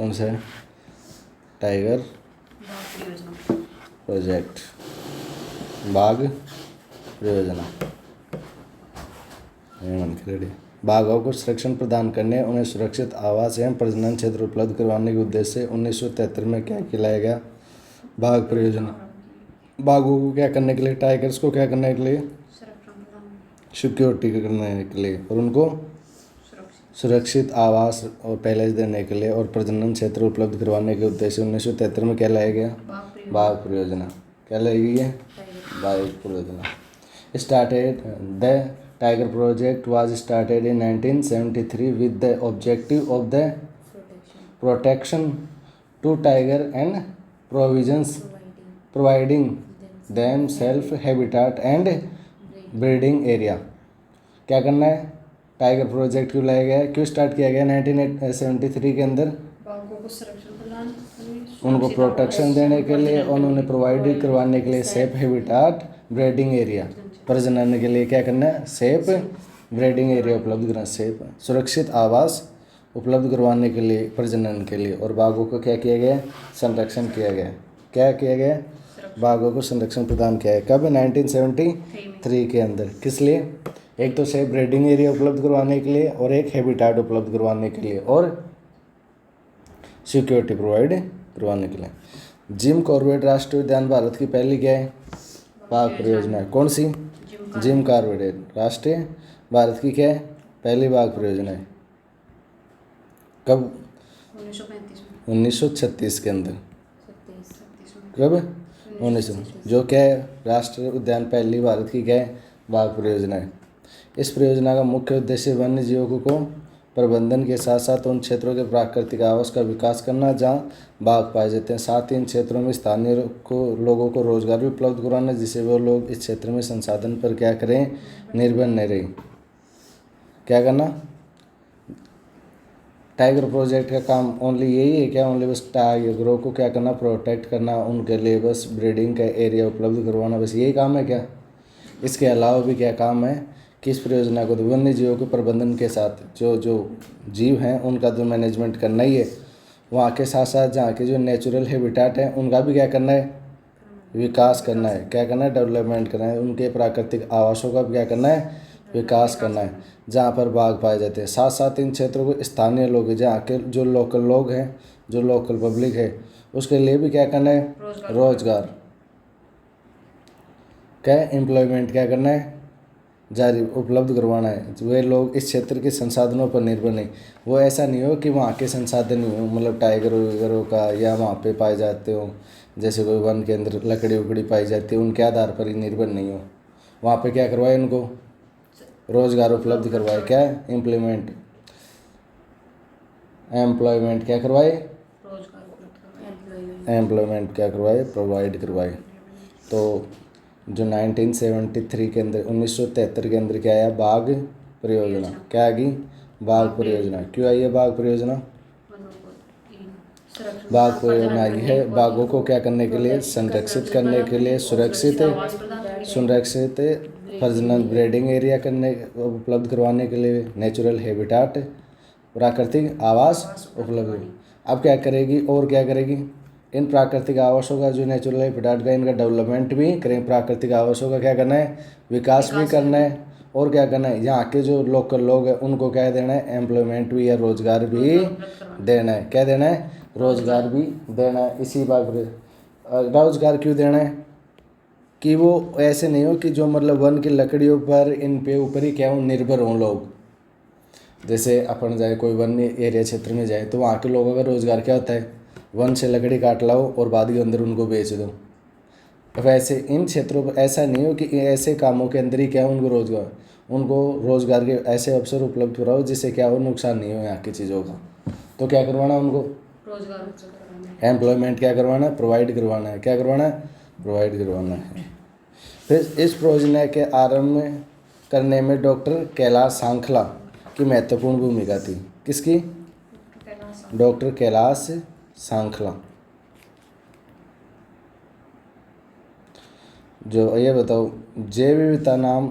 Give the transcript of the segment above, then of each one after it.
कौन सा है? टाइगर प्रोजेक्ट, बाघ परियोजना। बाघों को संरक्षण प्रदान करने, उन्हें सुरक्षित आवास एवं प्रजनन क्षेत्र उपलब्ध करवाने के उद्देश्य से 1973 में क्या खिलाया गया? बाघ परियोजना। बाघों को क्या करने के लिए? टाइगर्स को क्या करने के लिए? सिक्योरिटी करने के लिए, और उनको सुरक्षित आवास और पैलेस देने के लिए और प्रजनन क्षेत्र उपलब्ध करवाने के उद्देश्य से 1973 में क्या लाया गया? बाघ परियोजना। क्या लाई गई है? बाघ परियोजना। Started the tiger project was started in 1973 with the objective of the protection to tiger and providing them self habitat and breeding area. क्या करना है? टाइगर प्रोजेक्ट क्यों लाया गया है? क्यों स्टार्ट किया गया 1973 के अंदर? उनको प्रोटेक्शन देने के लिए और उन्हें प्रोवाइड करवाने के लिए सेफ हैबिटाट, ब्रीडिंग एरिया, प्रजनन के लिए क्या करना है? सेफ ब्रीडिंग एरिया उपलब्ध करना, सेफ सुरक्षित आवास उपलब्ध करवाने के लिए, प्रजनन के लिए। और बाघों को क्या किया गया? संरक्षण किया गया। क्या किया गया? बाघों को संरक्षण प्रदान किया है। कब? 1973 के अंदर। किस लिए? एक तो सेफ ब्रीडिंग एरिया उपलब्ध करवाने के लिए और एक हैबिटाट उपलब्ध करवाने के लिए और सिक्योरिटी प्रोवाइड करवाने के लिए। जिम कॉर्बेट राष्ट्रीय उद्यान भारत की पहली क्या है? बाघ परियोजना है। कौन सी? जिम कॉर्बेट राष्ट्रीय भारत की क्या है? पहली बाघ परियोजना है। कब? 1936 के अंदर। कब? 1900। जो क्या है? राष्ट्रीय उद्यान पहली भारत की क्या है? बाघ परियोजना है। इस परियोजना का मुख्य उद्देश्य वन्य जीवों को प्रबंधन के साथ साथ उन क्षेत्रों के प्राकृतिक आवास का विकास करना जहां बाघ पाए जाते हैं। साथ ही इन क्षेत्रों में स्थानीय लोगों को रोजगार भी उपलब्ध कराना, जिससे वो लोग इस क्षेत्र में संसाधन पर क्या करें? निर्भर नहीं रहे। क्या करना? टाइगर प्रोजेक्ट का काम ओनली यही है क्या? ओनली बस टाइगरों को क्या करना? प्रोटेक्ट करना, उनके लिए बस ब्रीडिंग का एरिया उपलब्ध करवाना, बस यही काम है क्या? इसके अलावा भी क्या काम है? किस परियोजना को? वन्य जीवों के प्रबंधन के साथ जो जीव हैं उनका तो मैनेजमेंट करना ही है, वहाँ के साथ साथ जहाँ के जो नेचुरल हैबिटाट हैं उनका भी क्या करना है? विकास करना है। क्या करना है? डेवलपमेंट करना है। उनके प्राकृतिक आवासों का भी क्या करना है? विकास करना है, जहाँ पर बाघ पाए जाते हैं। साथ साथ इन क्षेत्रों को स्थानीय लोग हैं, जहाँ के जो लोकल लोग हैं, जो लोकल पब्लिक है, उसके लिए भी क्या करना है? रोजगार। क्या? एम्प्लॉयमेंट क्या करना है? जारी उपलब्ध करवाना है। वे लोग इस क्षेत्र के संसाधनों पर निर्भर नहीं, वो ऐसा नहीं हो कि वहाँ के संसाधन ही हो, मतलब टाइगर वगैरह का या वहाँ पे पाए जाते हो, जैसे कोई वन के अंदर लकड़ी उकड़ी पाई जाती है, उनके आधार पर ही निर्भर नहीं हो। वहाँ पे क्या करवाए? उनको रोजगार उपलब्ध करवाए। क्या? एम्प्लॉयमेंट क्या करवाए? एम्प्लॉयमेंट क्या करवाए? प्रोवाइड करवाए। तो जो 1973 के अंदर 1973 के अंदर क्या आया? बाघ परियोजना। क्या आ गई? बाघ परियोजना। क्यों आई है बाघ परियोजना? बाघ परियोजना आई है बाघों को क्या करने के लिए? संरक्षित करने के लिए, सुरक्षित प्रजनन ब्रीडिंग एरिया करने उपलब्ध करवाने के लिए, नेचुरल हैबिटाट प्राकृतिक आवास उपलब्ध। अब क्या करेगी? और क्या करेगी? इन प्राकृतिक आवासों का जो नेचुरल हैबिटाट का इनका डेवलपमेंट भी करें, प्राकृतिक आवासों का क्या करना है? विकास भी करना है। और क्या करना है? यहाँ के जो लोकल लोग हैं उनको क्या देना है? एम्प्लॉयमेंट भी या रोजगार भी देना है। क्या देना है? रोजगार भी देना है। इसी बात पर रोजगार क्यों देना है? कि वो ऐसे नहीं हो कि जो मतलब वन की लकड़ियों पर इन पे ऊपर ही क्या हो निर्भर हों लोग। जैसे अपन जाए कोई वन एरिया क्षेत्र में जाए तो वहाँ के लोगों का रोजगार क्या होता है? वन से लकड़ी काट लाओ और बाद के अंदर उनको बेच दो। वैसे इन क्षेत्रों पर ऐसा नहीं हो कि ऐसे कामों के अंदर ही क्या हो उनको रोजगार के ऐसे अवसर उपलब्ध कराओ जिससे क्या हो नुकसान नहीं हो यहाँ की चीज़ों का। तो क्या करवाना उनको? रोजगार, एम्प्लॉयमेंट क्या करवाना है? प्रोवाइड करवाना है। क्या करवाना है? प्रोवाइड करवाना है। फिर इस परियोजना के आरंभ करने में डॉक्टर कैलाश सांखला की महत्वपूर्ण भूमिका थी। किसकी? डॉक्टर कैलाश सांखला। जो ये बताओ जैव विविधता नाम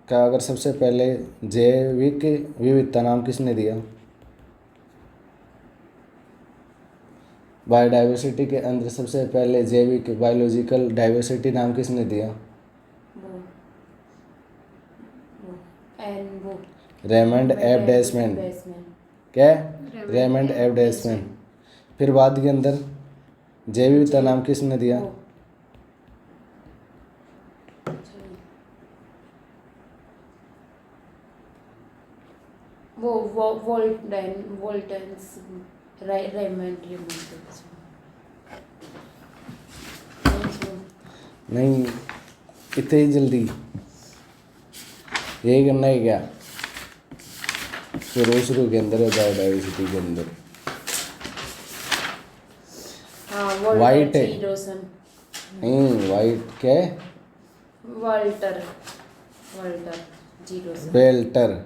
का अगर सबसे पहले जैविक विविधता नाम किसने दिया? बायोडाइवर्सिटी के अंदर सबसे पहले जैविक बायोलॉजिकल डाइवर्सिटी नाम किसने दिया? वो एन वो रेमंड एफ डेसमैन। क्या? Raymond F Dasmann. फिर बाद के अंदर जैव विविधता नाम किसने दिया? वो वोल्टेंस रेमंड नहीं, इतनी जल्दी यही करना है क्या? शुरू के अंदर है बायोडाइवर्सिटी के अंदर। वाइट है नहीं, वाइट क्या है? वाल्टर वेल्टर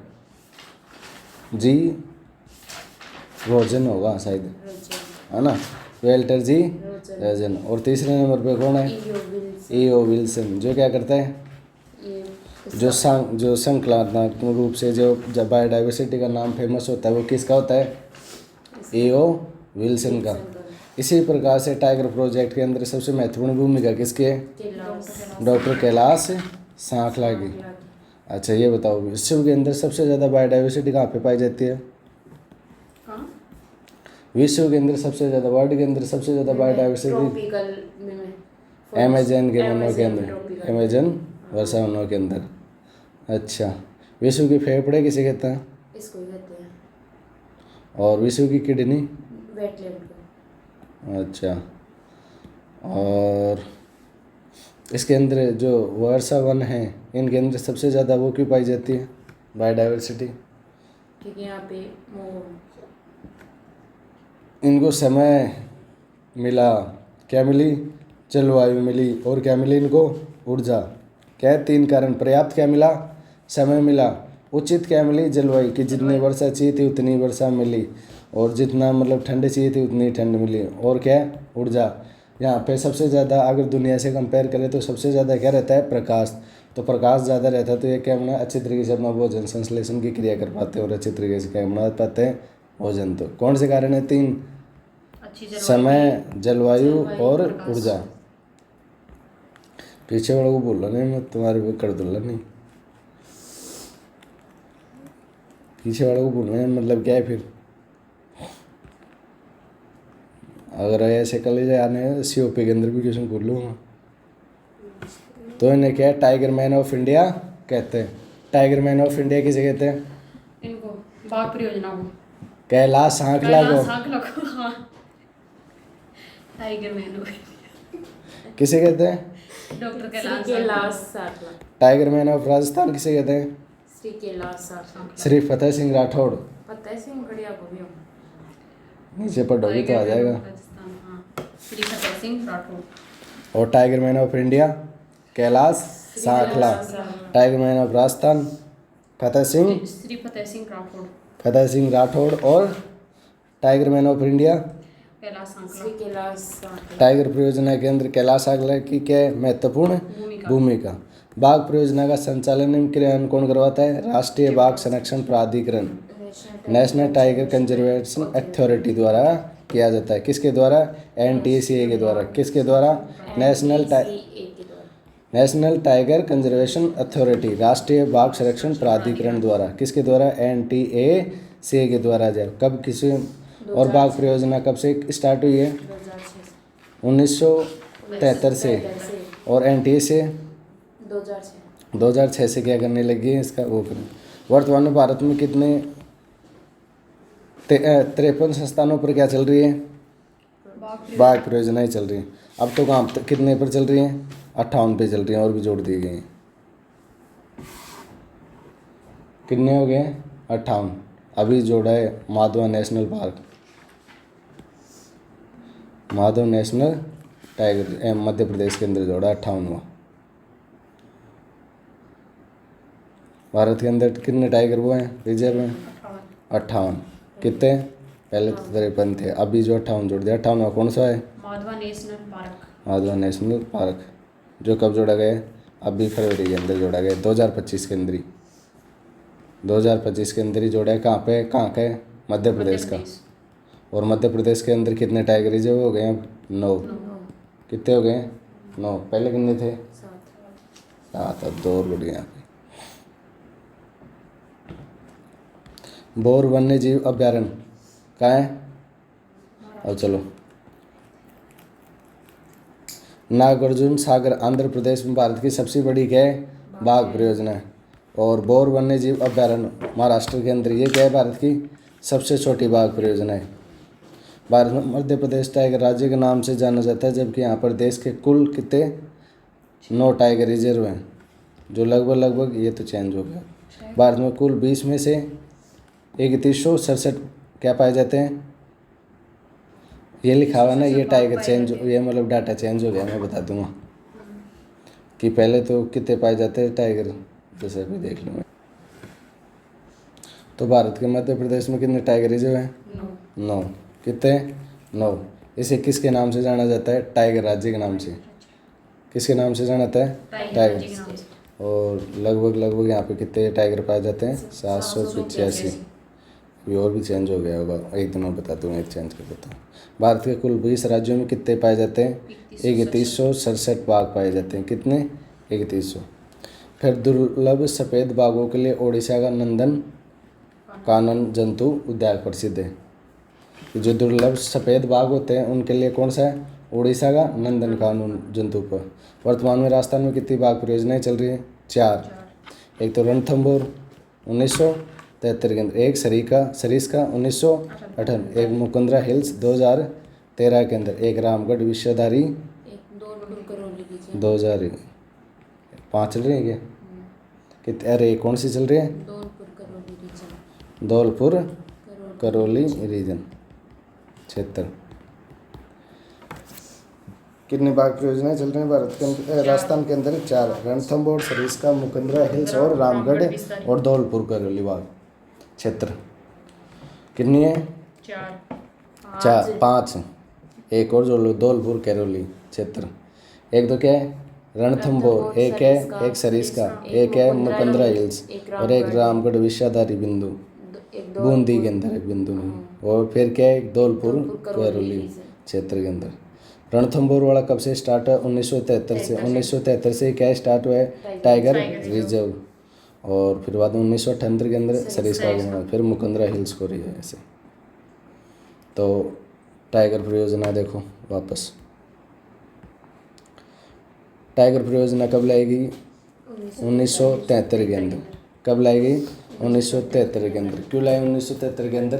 जी रोजन होगा शायद, है ना? Walter G Rosen. और तीसरे नंबर पे कौन है? E O Wilson. जो क्या करता है? जो संकलनात्मक रूप से जो जब बायोडाइवर्सिटी का नाम फेमस होता है वो किसका होता है? ईओ विल्सन का। इसी प्रकार से टाइगर प्रोजेक्ट के अंदर सबसे महत्वपूर्ण भूमिका किसकी है? डॉक्टर कैलाश सांखला की। अच्छा ये बताओ, विश्व के अंदर सबसे ज़्यादा बायोडाइवर्सिटी कहाँ पे पाई जाती है? विश्व के अंदर सबसे ज़्यादा, वर्ल्ड के अंदर सबसे ज़्यादा बायोडाइवर्सिटी अमेजन के वनों के अंदर, अमेजन वर्षा वनों के अंदर। अच्छा, विश्व की फेफड़े किसे कहते हैं? इसको कहते हैं। और विश्व की किडनी? वेटलैंड को। अच्छा, और इसके अंदर जो वर्षा वन है इनके अंदर सबसे ज़्यादा वो क्यों पाई जाती है बायोडाइवर्सिटी? क्योंकि यहाँ पे इनको समय मिला, क्या मिली? जलवायु मिली, और क्या मिली इनको? ऊर्जा। क्या है? 3 कारण। पर्याप्त क्या मिला? समय मिला। उचित क्या मिली? जलवायु, कि जितनी वर्षा चाहिए थी उतनी वर्षा मिली, और जितना मतलब ठंड चाहिए थी उतनी ठंड मिली। और क्या? ऊर्जा। यहाँ पे सबसे ज़्यादा अगर दुनिया से कंपेयर करें तो सबसे ज़्यादा क्या रहता है? प्रकाश। तो प्रकाश ज़्यादा रहता है तो ये क्या अपना अच्छी तरीके से अपना भोजन संश्लेषण की क्रिया कर पाते हैं और अच्छी तरीके से क्या बना पाते हैं? भोजन। तो कौन से कारण है? 3, समय, जलवायु और ऊर्जा। पीछे वालों को बोलना नहीं, मैं तुम्हारे को कर दूंगा नहीं। पीछे वालों को बोलना है मतलब क्या है? फिर अगर ऐसे कॉलेज आने सीओपी के अंदर भी क्वेश्चन बोल लूँगा तो इन्हें क्या है? टाइगर मैन ऑफ इंडिया कहते हैं। टाइगर मैन ऑफ इंडिया किसे कहते हैं? इनको बाघ परियोजना को, कैलाश सांखला को। हाँ। टाइगर मैन किसे कहते हैं? Doctor Kailash Sankhala. Tiger man of Rajasthan किसे कहते हैं? श्री कैलाश सांखला। श्री फतेह सिंह राठौड़। फतेह सिंह गढ़िया को भी नीचे पढ़ोगे तो आ जाएगा। श्री फतेह सिंह राठौड़। और tiger man of India Kailash Sankhala. Tiger man of Rajasthan Fateh Singh, Shri Fateh Singh Rathore. Fateh Singh Rathore. और tiger man of India Kailash Sankhala. Tiger परियोजना के अंदर कैलाश सांखला की क्या महत्वपूर्ण भूमिका? बाघ परियोजना का संचालन एवं क्रियान्वयन कौन करवाता है? राष्ट्रीय बाघ संरक्षण प्राधिकरण, नेशनल टाइगर कंजर्वेशन अथॉरिटी द्वारा किया जाता है। किसके द्वारा? NTCA के द्वारा। किसके द्वारा? नेशनल टाइगर कंजर्वेशन अथॉरिटी, राष्ट्रीय बाघ संरक्षण प्राधिकरण द्वारा। किसके द्वारा? NTACA के द्वारा। जब कब किसी और बाघ परियोजना कब से स्टार्ट हुई है? 1973 से। और NTA से 2006 से क्या करने लगी है? इसका वो करें। वर्तमान में भारत में कितने 53 संस्थानों पर क्या चल रही है? बाघ परियोजनाएं चल रही हैं। अब तो कहाँ कितने पर चल रही हैं? 58 पे चल रही हैं, और भी जोड़ दी गई हैं। कितने हो गए? 58। अभी जोड़ा है Madhava national park, Madhav national tiger Madhya Pradesh के अंदर जोड़ा 58वां। भारत के अंदर कितने टाइगर वो हैं रिजर्व में? 58। कितने? पहले तो 53 थे, अभी जो 58 जोड़ दिया। 58वां कौन सा है? Madhava national park. Madhava national park, जो कब जोड़ा गया? अभी फरवरी के अंदर जोड़ा गया, 2025 के अंदर ही। 2025 के अंदर ही जोड़ा है। कहाँ पे? कहाँ का है? मध्य प्रदेश का। और मध्य प्रदेश के अंदर कितने टाइगर रिजर्व हो गए हैं? 9। कितने हो गए? 9। पहले कितने थे? 7। अब 2 और बढ़ गए यहाँ पे। बोर वन्य जीव अभ्यारण्य कहाँ है? अब चलो, नागार्जुन सागर आंध्र प्रदेश में भारत की सबसे बड़ी क्या है? बाघ परियोजना है। और बोर वन्य जीव अभ्यारण्य महाराष्ट्र के अंदर, ये क्या है? भारत की सबसे छोटी बाघ परियोजना है। भारत में मध्य प्रदेश टाइगर राज्य के नाम से जाना जाता है, जबकि यहाँ पर देश के कुल कितने? 9 टाइगर रिजर्व हैं, जो लगभग ये तो चेंज हो गया। भारत में कुल 20 में से 3167 क्या पाए जाते हैं? ये लिखा हुआ ना, ये टाइगर चेंज, ये मतलब डाटा चेंज हो गया। मैं बता दूंगा कि पहले तो कितने पाए जाते हैं टाइगर, जैसे अभी देख लो। तो भारत के मध्य प्रदेश में कितने टाइगर रिजर्व हैं? 9। कितने? 9। इसे किसके नाम से जाना जाता है? टाइगर राज्य के नाम से। किसके नाम से जाना जाता है? टाइगर। और लगभग यहाँ पे कितने टाइगर पाए जाते हैं? 785। ये और भी चेंज हो गया होगा, एक दिन मैं बता दूँगा, एक चेंज कर देता हूँ। भारत के कुल 20 राज्यों में कितने पाए जाते हैं? 3167 बाघ पाए जाते हैं। कितने? 3100। फिर दुर्लभ सफ़ेद बाघों के लिए ओडिशा का नंदन कानन जंतु उद्यान प्रसिद्ध है। जो दुर्लभ सफ़ेद बाघ होते हैं उनके लिए कौन सा है? उड़ीसा का नंदन कानन जंतु पर। वर्तमान में राजस्थान में कितनी बाघ परियोजनाएं चल रही है? 4। एक तो रणथंभौर 1973 के अंदर, एक सरिस्का 1958, एक मुकुंदरा हिल्स 2013 के अंदर, एक रामगढ़ विषधारी 2005 चल रही है क्या? कितने? अरे कौन सी चल रही है? धौलपुर करौली रीजन क्षेत्र। कितने बाघ परियोजनाएं चल रही हैं भारत के अंदर? राजस्थान के अंदर 4, रणथंभौर, सरिस्का, मुकुंदरा हिल्स और रामगढ़ और धौलपुर करौली बाघ क्षेत्र। कितनी है? 4 5। एक और जोड़ लो, धौलपुर करौली क्षेत्र। एक तो क्या है? रणथंभौर, एक है एक सरिस्का, एक है मुकुंदरा हिल्स और एक रामगढ़ विषधारी बिंदु बूंदी के अंदर है, बिंदु नहीं। और फिर क्या है? धौलपुर करौली क्षेत्र के अंदर। रणथंभौर वाला कब से स्टार्ट है? 1973 से। 1973 से क्या स्टार्ट हुआ है? Tiger reserve. और फिर बाद में 1978 के अंदर सरिस्का के अंदर, फिर मुकुंदरा हिल्स को रही है ऐसे। तो टाइगर परियोजना देखो वापस, टाइगर परियोजना कब लाएगी? 1973 के अंदर। कब लाएगी? 1973 के अंदर। क्यों लाए 1973 के अंदर?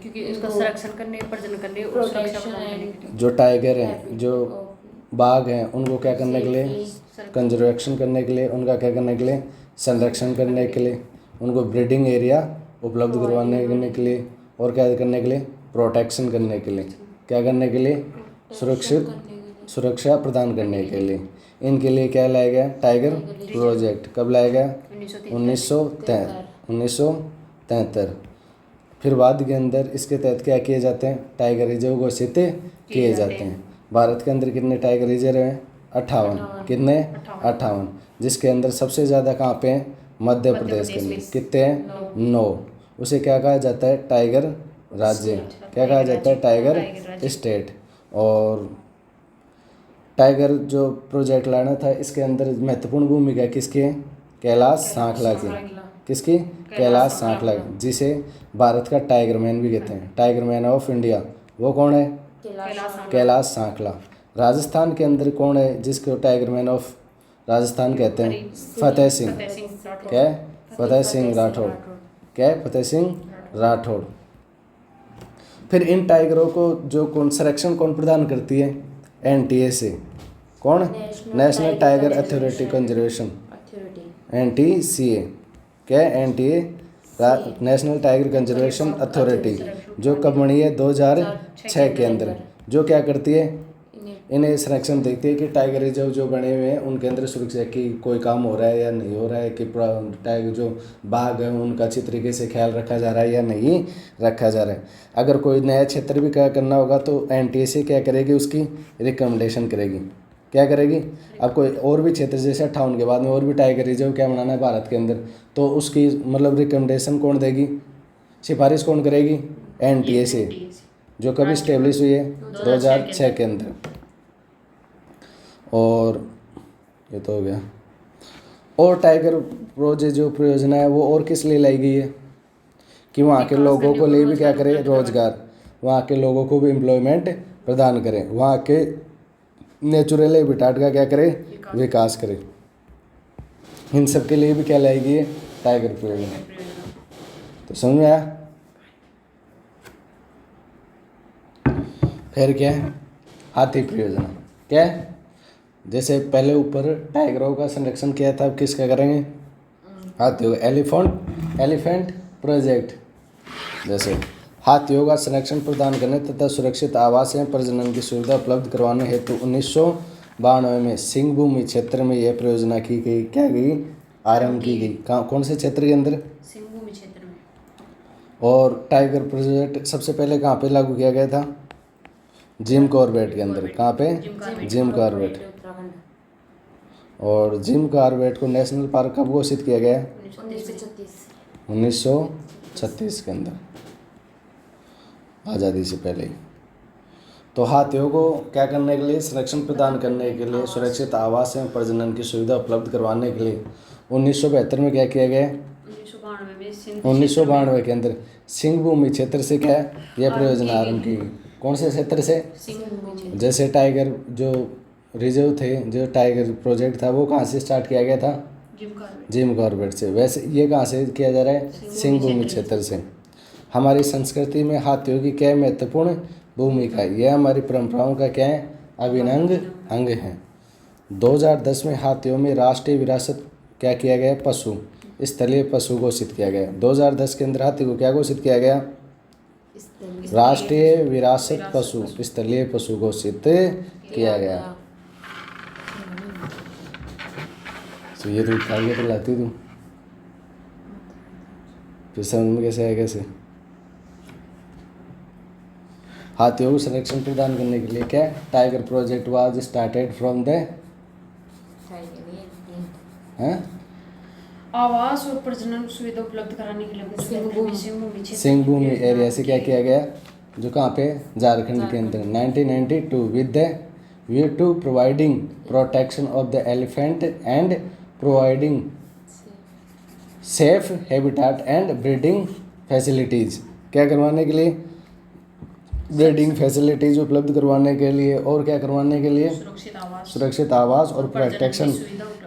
क्योंकि इसका संरक्षण करने, प्रजनन करने और सुरक्षा प्रदान करने के लिए। जो टाइगर हैं, जो बाघ हैं, उनको क्या करने के लिए? कंजर्वेशन करने के लिए, उनका क्या करने के लिए? संरक्षण करने के लिए, उनको ब्रीडिंग एरिया उपलब्ध करवाने के लिए, और क्या करने के लिए? प्रोटेक्शन करने के लिए। क्या करने के लिए? सुरक्षा प्रदान करने के लिए। इनके लिए क्या लाया गया? Tiger project. कब लाया गया? 1973। फिर बाद के अंदर इसके तहत क्या किए जाते हैं? टाइगर रिजर्व घोषित किए जाते हैं। भारत के अंदर कितने टाइगर रिजर्व हैं? 58। कितने? 58। जिसके अंदर सबसे ज़्यादा कहाँ पे हैं? मध्य प्रदेश के अंदर। कितने हैं? 9। उसे क्या कहा जाता है? टाइगर राज्य। क्या कहा जाता है? Tiger state. और टाइगर जो प्रोजेक्ट लाना था, इसके अंदर महत्वपूर्ण भूमिका किसकी है? कैलाश सांखला की। किसकी? कैलाश सांखला, जिसे भारत का टाइगर मैन भी कहते हैं, टाइगर मैन ऑफ इंडिया। वो कौन है? कैलाश सांखला। राजस्थान के अंदर कौन है जिसको टाइगर मैन ऑफ राजस्थान कहते हैं? फतेह सिंह। क्या है? फतेह सिंह राठौड़। क्या है? फतेह सिंह राठौड़। फिर इन टाइगरों को जो संरक्षण कौन प्रदान करती है? NTA से। कौन? National tiger authority conservation, NTCA। क्या है? NTA national tiger conservation authority, जो कब बनी है? 2006 के अंदर। जो क्या करती है? इन्हें संरक्षण देखती है कि टाइगर रिजर्व जो बने हुए हैं उनके अंदर सुरक्षा की कोई काम हो रहा है या नहीं हो रहा है, कि टाइगर जो बाघ है उनका अच्छी तरीके से ख्याल रखा जा रहा है या नहीं रखा जा रहा है। अगर कोई नया क्षेत्र भी क्या करना होगा तो NTSA क्या करेगी? उसकी रिकमेंडेशन करेगी। क्या करेगी? अब कोई और भी क्षेत्र जैसे 58 के बाद में और भी टाइगर रिजर्व क्या बनाना है भारत के अंदर, तो उसकी मतलब रिकमेंडेशन कौन देगी? सिफारिश कौन करेगी? NTAC जो कभी स्टेब्लिश हुई है 2006 के अंदर। और ये तो हो गया। और टाइगर प्रोजेक्ट जो परियोजना है वो और किस लिए लाई गई है कि वहाँ के लोगों को लिए भी क्या करे, रोजगार, वहाँ के लोगों को भी एम्प्लॉयमेंट प्रदान करें, वहाँ के नेचुरल हैबिटाट का क्या करे, विकास करे। इन सब के लिए भी क्या लाई गई है, टाइगर परियोजना। तो समझ में आया। फिर क्या है, हाथी परियोजना। क्या है, जैसे पहले ऊपर टाइगरों का संरक्षण किया था, अब किसका करेंगे, हाथियों। एलिफेंट प्रोजेक्ट, जैसे हाथियों का संरक्षण प्रदान करने तथा सुरक्षित आवास एवं प्रजनन की सुविधा उपलब्ध करवाने हेतु 1992 में सिंह भूमि क्षेत्र में यह परियोजना की गई, क्या गई, आरंभ की गई। कौन से क्षेत्र के अंदर, सिंह भूमि क्षेत्र में। और टाइगर प्रोजेक्ट सबसे पहले कहाँ पे लागू किया गया था, जिम कॉर्बेट के अंदर। कहाँ पे, जिम कॉर्बेट। और जिम कॉर्बेट को नेशनल पार्क कब घोषित किया गया, 1936 के अंदर, आज़ादी से पहले ही। तो हाथियों को क्या करने के लिए, संरक्षण प्रदान करने के लिए, सुरक्षित आवास एवं प्रजनन की सुविधा उपलब्ध करवाने के लिए 1972 में क्या किया गया, 1992 के अंदर सिंह भूमि क्षेत्र से क्या है, यह परियोजना आरंभ की गई। कौन से क्षेत्र से, जैसे टाइगर जो रिजर्व थे, जो टाइगर प्रोजेक्ट था वो कहाँ से स्टार्ट किया गया था, जिम कॉर्बेट से। वैसे ये कहाँ से किया जा रहा है, सिंह भूमि क्षेत्र से। हमारी संस्कृति में हाथियों की क्या महत्वपूर्ण भूमिका है, यह हमारी परंपराओं का क्या है, अभिन्न अंग है। 2010 में हाथियों में राष्ट्रीय विरासत क्या किया गया, पशु, स्थलीय पशु घोषित किया गया। 2010 के अंदर हाथी को क्या घोषित किया गया, राष्ट्रीय विरासत पशु, स्थलीय पशु घोषित किया गया। तो ये तो उठा तो लाती तू, फिर समझ में कैसे आया, कैसे। हाथियों को संरक्षण प्रदान करने के लिए क्या, tiger project was started from the आवास और प्रजनन सुविधा उपलब्ध कराने के लिए सिंह भूमि एरिया से क्या किया गया, जो कहाँ पे, झारखंड के अंदर 1992 with the view to providing protection of the elephant and providing safe habitat and breeding facilities. क्या करवाने के लिए, ब्रीडिंग फैसिलिटीज़ उपलब्ध करवाने के लिए, और क्या करवाने के लिए, सुरक्षित आवास और प्रोटेक्शन,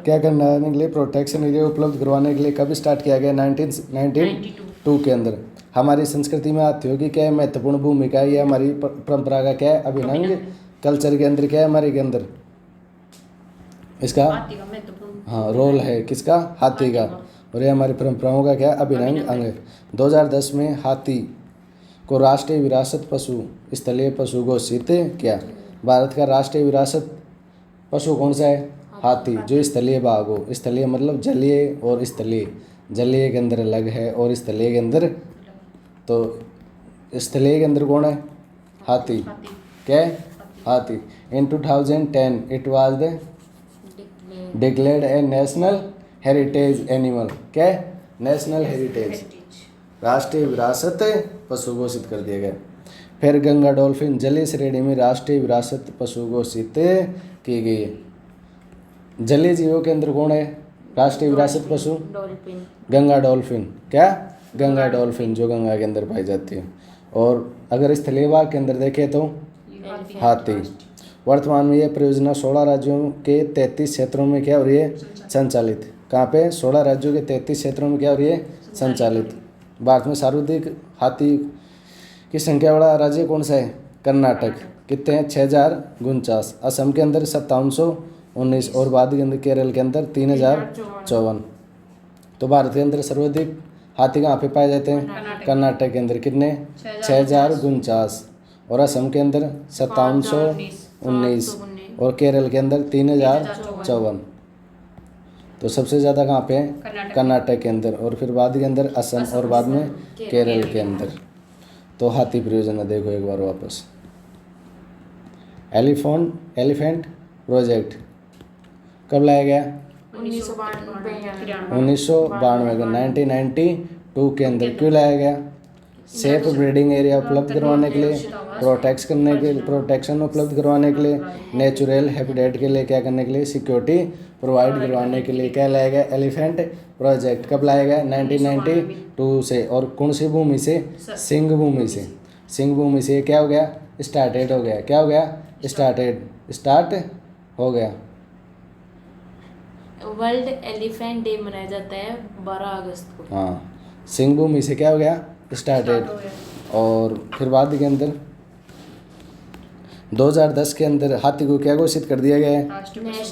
क्या करवाने के लिए, प्रोटेक्शन एरिया उपलब्ध करवाने के लिए। कब स्टार्ट किया गया, 1992 के अंदर। हमारी संस्कृति में हाथियों की क्या महत्वपूर्ण भूमिका है, ये हमारी परंपरा का क्या है, अभिन्न कल्चर के अंदर क्या है, हमारे के अंदर इसका हाँ रोल है, किसका, हाथी का। और ये हमारी परंपराओं का क्या, अभिन्न अंग है। 2010 में हाथी को राष्ट्रीय विरासत पशु, स्थलीय पशु घोषित किया। भारत का राष्ट्रीय विरासत पशु कौन सा है, हाथी, जो स्थलीय भाग हो। स्थलीय मतलब जलीय और स्थलीय, जलीय के अंदर अलग है और स्थलीय के अंदर, तो स्थलीय के अंदर कौन है, हाथी। क्या है, हाथी। इन 2010 it was the declared A national heritage animal. क्या है, नेशनल हेरिटेज, राष्ट्रीय विरासत पशु घोषित कर दिया गया। फिर गंगा डॉल्फिन जलीय श्रेणी में राष्ट्रीय विरासत पशु घोषित की गई है। जलीय जीवों के अंदर कौन है, राष्ट्रीय विरासत पशु, गंगा डॉल्फिन। क्या, गंगा डॉल्फिन जो गंगा के अंदर पाई जाती है। और अगर स्थलीय भाग के अंदर देखें तो हाथी। वर्तमान में यह परियोजना 16 राज्यों के 33 क्षेत्रों में क्या हो रही है, संचालित। कहाँ पे, 16 राज्यों के 33 क्षेत्रों में क्या हो रही है, संचालित। भारत में सर्वाधिक हाथी की संख्या वाला राज्य कौन सा है, कर्नाटक। कितने हैं, 6049। असम के अंदर 5719 और बाद के अंदर केरल के अंदर 3054। तो भारत के अंदर सर्वाधिक हाथी कहाँ पे पाए जाते हैं, कर्नाटक के अंदर। कितने, 6049। और असम के अंदर 5719 और केरल के अंदर 3054। तो सबसे ज़्यादा कहाँ पे है, कर्नाटक के अंदर, और फिर बाद के अंदर असम और बाद में केरल के अंदर। तो हाथी परियोजना देखो एक बार वापस। एलिफेंट प्रोजेक्ट कब लाया गया, 1992 का, 1992 के अंदर। क्यों लाया गया, सेफ ब्रीडिंग एरिया उपलब्ध करवाने के लिए, प्रोटेक्शन उपलब्ध करवाने के लिए, नेचुरल हैबिटेट के लिए क्या करने के लिए, सिक्योरिटी प्रोवाइड करवाने के लिए क्या लाया गया, एलिफेंट प्रोजेक्ट कब लाया गया, 1992 से। और कौन सी भूमि से, सिंह भूमि से। सिंह भूमि से क्या हो गया, स्टार्टेड हो गया, क्या हो गया, स्टार्ट हो गया। वर्ल्ड एलिफेंट डे मनाया जाता है 12 अगस्त को। हाँ, सिंह भूमि से क्या हो गया, स्टार्टेड। और फिर बाद के अंदर 2010 के अंदर हाथी को क्या घोषित कर दिया गया है,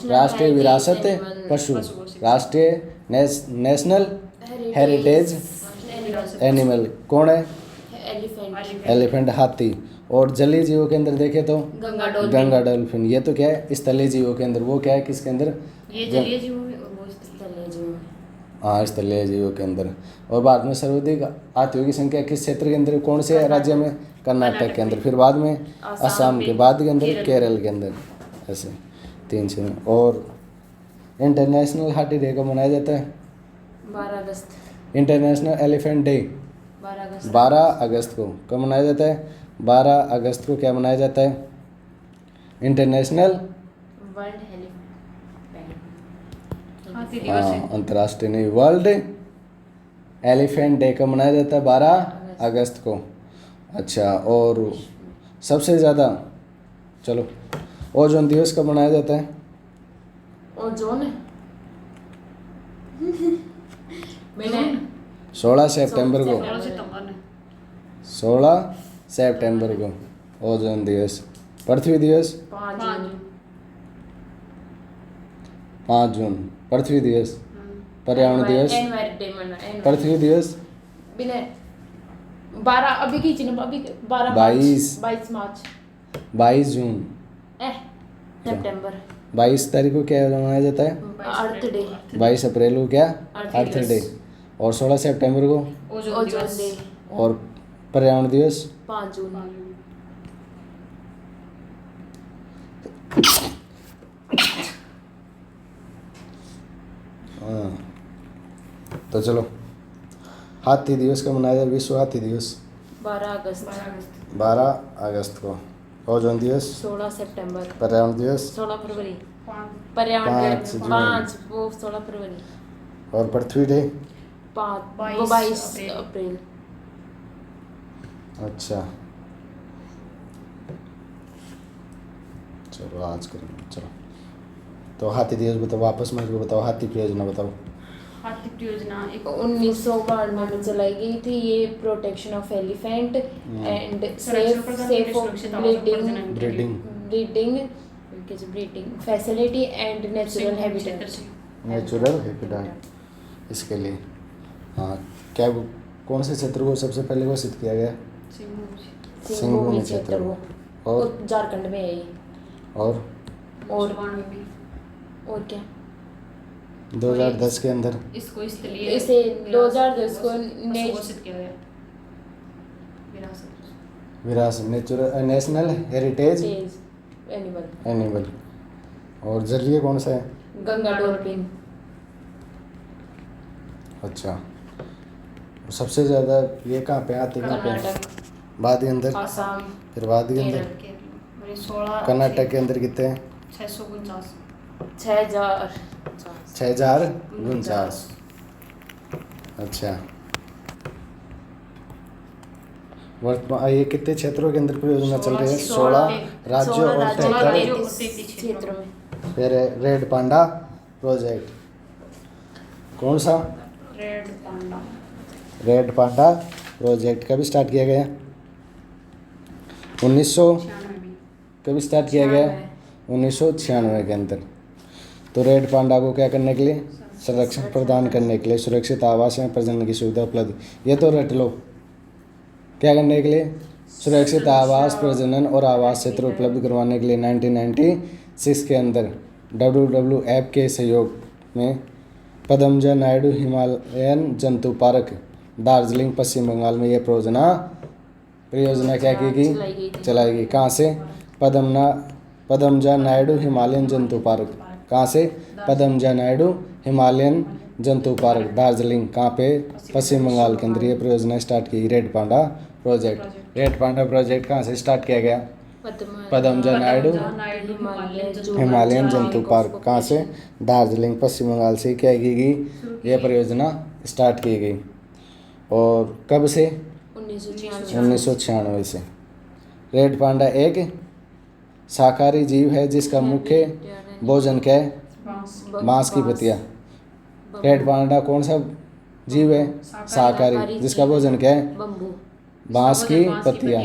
राष्ट्रीय विरासत पशु, राष्ट्रीय नेशनल हेरिटेज एनिमल। कौन है, एलिफेंट हाथी। और जलीय जीवों के अंदर देखे तो गंगा डॉल्फिन। ये तो क्या है, स्थलीय जीवों के अंदर, वो क्या है, किसके अंदर, ये जलीय जीवों में और वो स्थलीय जीव में। हाँ, स्थलीय जीवों के अंदर। और भारत में सर्वाधिक हाथियों की संख्या किस क्षेत्र के अंदर, कौन से राज्य में, कर्नाटक के अंदर। फिर बाद में असम के, बाद के अंदर केरल के अंदर। ऐसे 3 क्षेत्र। और इंटरनेशनल हाथी डे कब मनाया जाता है, 12 अगस्त। इंटरनेशनल एलिफेंट डे 12 अगस्त को कब मनाया जाता है, 12 अगस्त को क्या मनाया जाता है, इंटरनेशनल वर्ल्ड हाथी दिवस है। अंतर्राष्ट्रीय नहीं, वर्ल्ड एलिफेंट डे कब मनाया जाता है, 12 अगस्त को। अच्छा, और सबसे ज़्यादा, चलो, ओजोन दिवस कब मनाया जाता है, ओजोन मैंने 16 सितंबर को, 16 16 सितंबर को ओजोन दिवस। पृथ्वी दिवस 5 जून, पृथ्वी दिवस। पर्यावरण दिवस, पृथ्वी दिवस बिना 12 अभी की चिन्ह अभी 12 22 मार्च 22 जून। सितंबर 22 तारीख को क्या मनाया जाता है, अर्थ डे। 22 अप्रैल को क्या, अर्थ डे। और 16 सितंबर को ओजोन डे। और पर्यावरण दिवस 5 जून। हाँ, तो चलो, हाथी दिवस कब मनाया जाए, विश्व हाथी दिवस 12 अगस्त। 12 अगस्त को। ओजोन दिवस 16 सितंबर। पर्यावरण दिवस 16 फरवरी। पर्यावरण 5 डे जून। 5 वो 16 फरवरी। और पृथ्वी डे 22 अप्रैल। अच्छा, चलो आज करेंगे। चलो, तो हाथी दिवस बताओ, वापस मेरे को बताओ, हाथी की योजना बताओ। हाथी परियोजना 1992 में चलाई गई थी। ये protection of elephant and safe breeding facility and natural habitat इसके लिए। हाँ, क्या कौन से क्षेत्र को सबसे पहले घोषित किया गया, सिंहभूमि क्षेत्र को। और झारखंड में है ये। और क्या 2010 के अंदर इसको इसलिए इसे 2010 को घोषित किया गया विरासत नेशनल हेरिटेज एनिमल। और जलीय कौन सा है, गंगा डॉल्फिन। अच्छा, सबसे ज़्यादा ये कहाँ पे आते, कहाँ पे, कर्नाटक, बाद के अंदर, आसाम, फिर बाद के अंदर, केरल 16 कर्नाटक के अंदर कितने हैं, 649 6049। अच्छा, वर्तमान ये कितने क्षेत्रों के अंदर परियोजना चल रही है, 16 राज्यों और 33 क्षेत्रों में। फिर रेड पांडा प्रोजेक्ट कौन सा, रेड पांडा प्रोजेक्ट कब स्टार्ट किया गया, 1900 कब स्टार्ट किया गया, 1996 के अंदर। तो रेड पांडा को क्या करने के लिए, संरक्षण प्रदान करने के लिए, सुरक्षित आवास में प्रजनन की सुविधा उपलब्ध, ये तो रट लो, क्या करने के लिए, सुरक्षित आवास प्रजनन और आवास क्षेत्र उपलब्ध करवाने के लिए 1996 के अंदर WWF के सहयोग में पद्मजा नायडू हिमालयन जंतु पार्क दार्जिलिंग पश्चिम बंगाल में यह परियोजना क्या की गई, चलाई गई। कहाँ से, पद्मजा नायडू हिमालयन जंतु पार्क, कहाँ से, पद्मजा नायडू हिमालयन जंतु पार्क दार्जिलिंग कहाँ पे, पश्चिम बंगाल के अंदर ये परियोजना स्टार्ट की। Red panda project, red panda project कहाँ से स्टार्ट किया गया, पद्मजा नायडू हिमालयन जंतु पार्क कहाँ से, दार्जिलिंग पश्चिम बंगाल से क्या की गई यह परियोजना स्टार्ट की गई। और कब से, 1996 से। रेड पांडा एक शाकाहारी जीव है जिसका मुख्य भोजन क्या है, बांस की पत्तियाँ। रेड पांडा कौन सा जीव है, शाकाहारी, जिसका भोजन क्या है, बांस की पत्तियाँ।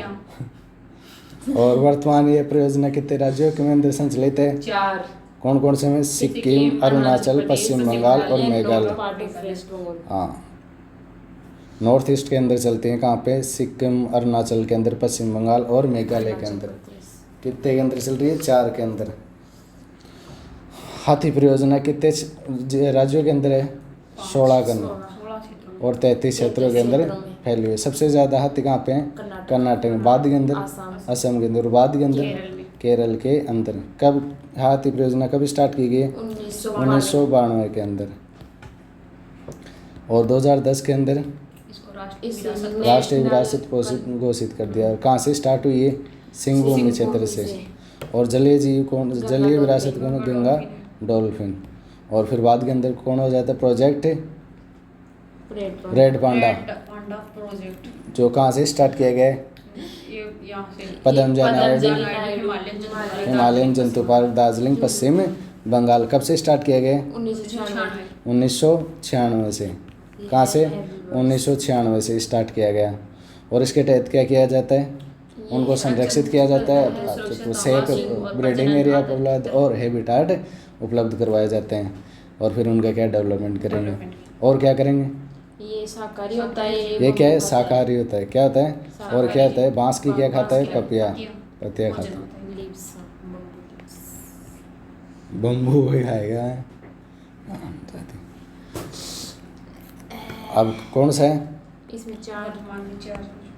और वर्तमान ये परियोजना कितने राज्यों के अंदर संचालित है, 4। कौन कौन से में, सिक्किम, अरुणाचल, पश्चिम बंगाल और मेघालय। हाँ, नॉर्थ ईस्ट के अंदर चलते हैं, कहाँ पे, सिक्किम, अरुणाचल के अंदर, पश्चिम बंगाल और मेघालय के अंदर। कितने के अंदर चल रही है, 4 के अंदर। हाथी परियोजना कितने राज्यों के अंदर है, 16 के अंदर और 33 क्षेत्रों के अंदर फैली हुई है। सबसे ज़्यादा हाथी कहाँ पे हैं, कर्नाटक में, बाद के अंदर असम के अंदर और बाद के अंदर केरल के अंदर। कब हाथी परियोजना कब स्टार्ट की गई, 1992 के अंदर। और 2010 के अंदर राष्ट्रीय विरासत घोषित कर दिया। और कहाँ से स्टार्ट हुई है, सिंहभूमि क्षेत्र से। और जलीय जीव कौन, जलीय विरासत कौन, गंगा डॉल्फिन। और फिर बाद के अंदर कौन हो जाता है, प्रोजेक्ट रेड पांडा प्रोजेक्ट, जो कहाँ से स्टार्ट किया गया है, पद्मजा नायडू हिमालयन जंतु पार्क दार्जिलिंग पश्चिम बंगाल। कब से स्टार्ट किया गया, 1996 से। कहाँ से, 1996 से स्टार्ट किया गया। और इसके तहत क्या किया जाता है, उनको संरक्षित किया जाता है, सेफ ब्रीडिंग एरिया उपलब्ध और हैबिटाट उपलब्ध करवाए जाते हैं। और फिर उनका क्या डेवलपमेंट करेंगे और क्या करेंगे। ये शाकाहारी होता है, ये क्या है, शाकाहारी होता है, क्या होता है और क्या होता है, बांस की क्या खाता है, पत्तियाँ खाता है, बम्बू वही खाएगा। अब कौन सा है, इसमें 4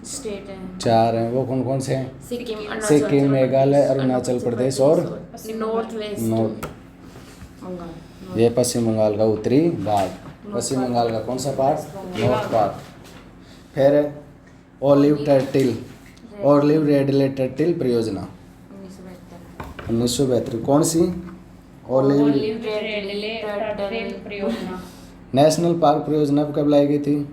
स्टेट हैं, 4 हैं, वो कौन कौन से हैं, सिक्किम, मेघालय, अरुणाचल प्रदेश और नॉर्थ वेस्ट नॉर्थ। बंगाल। ये पश्चिम बंगाल का उत्तरी भाग, पश्चिम बंगाल का कौन सा पार्ट, नॉर्थ पार्ट। फिर olive turtle, olive ridley turtle परियोजना 1972। कौन सी, ओलिव नेशनल पार्क परियोजना कब लाई गई थी,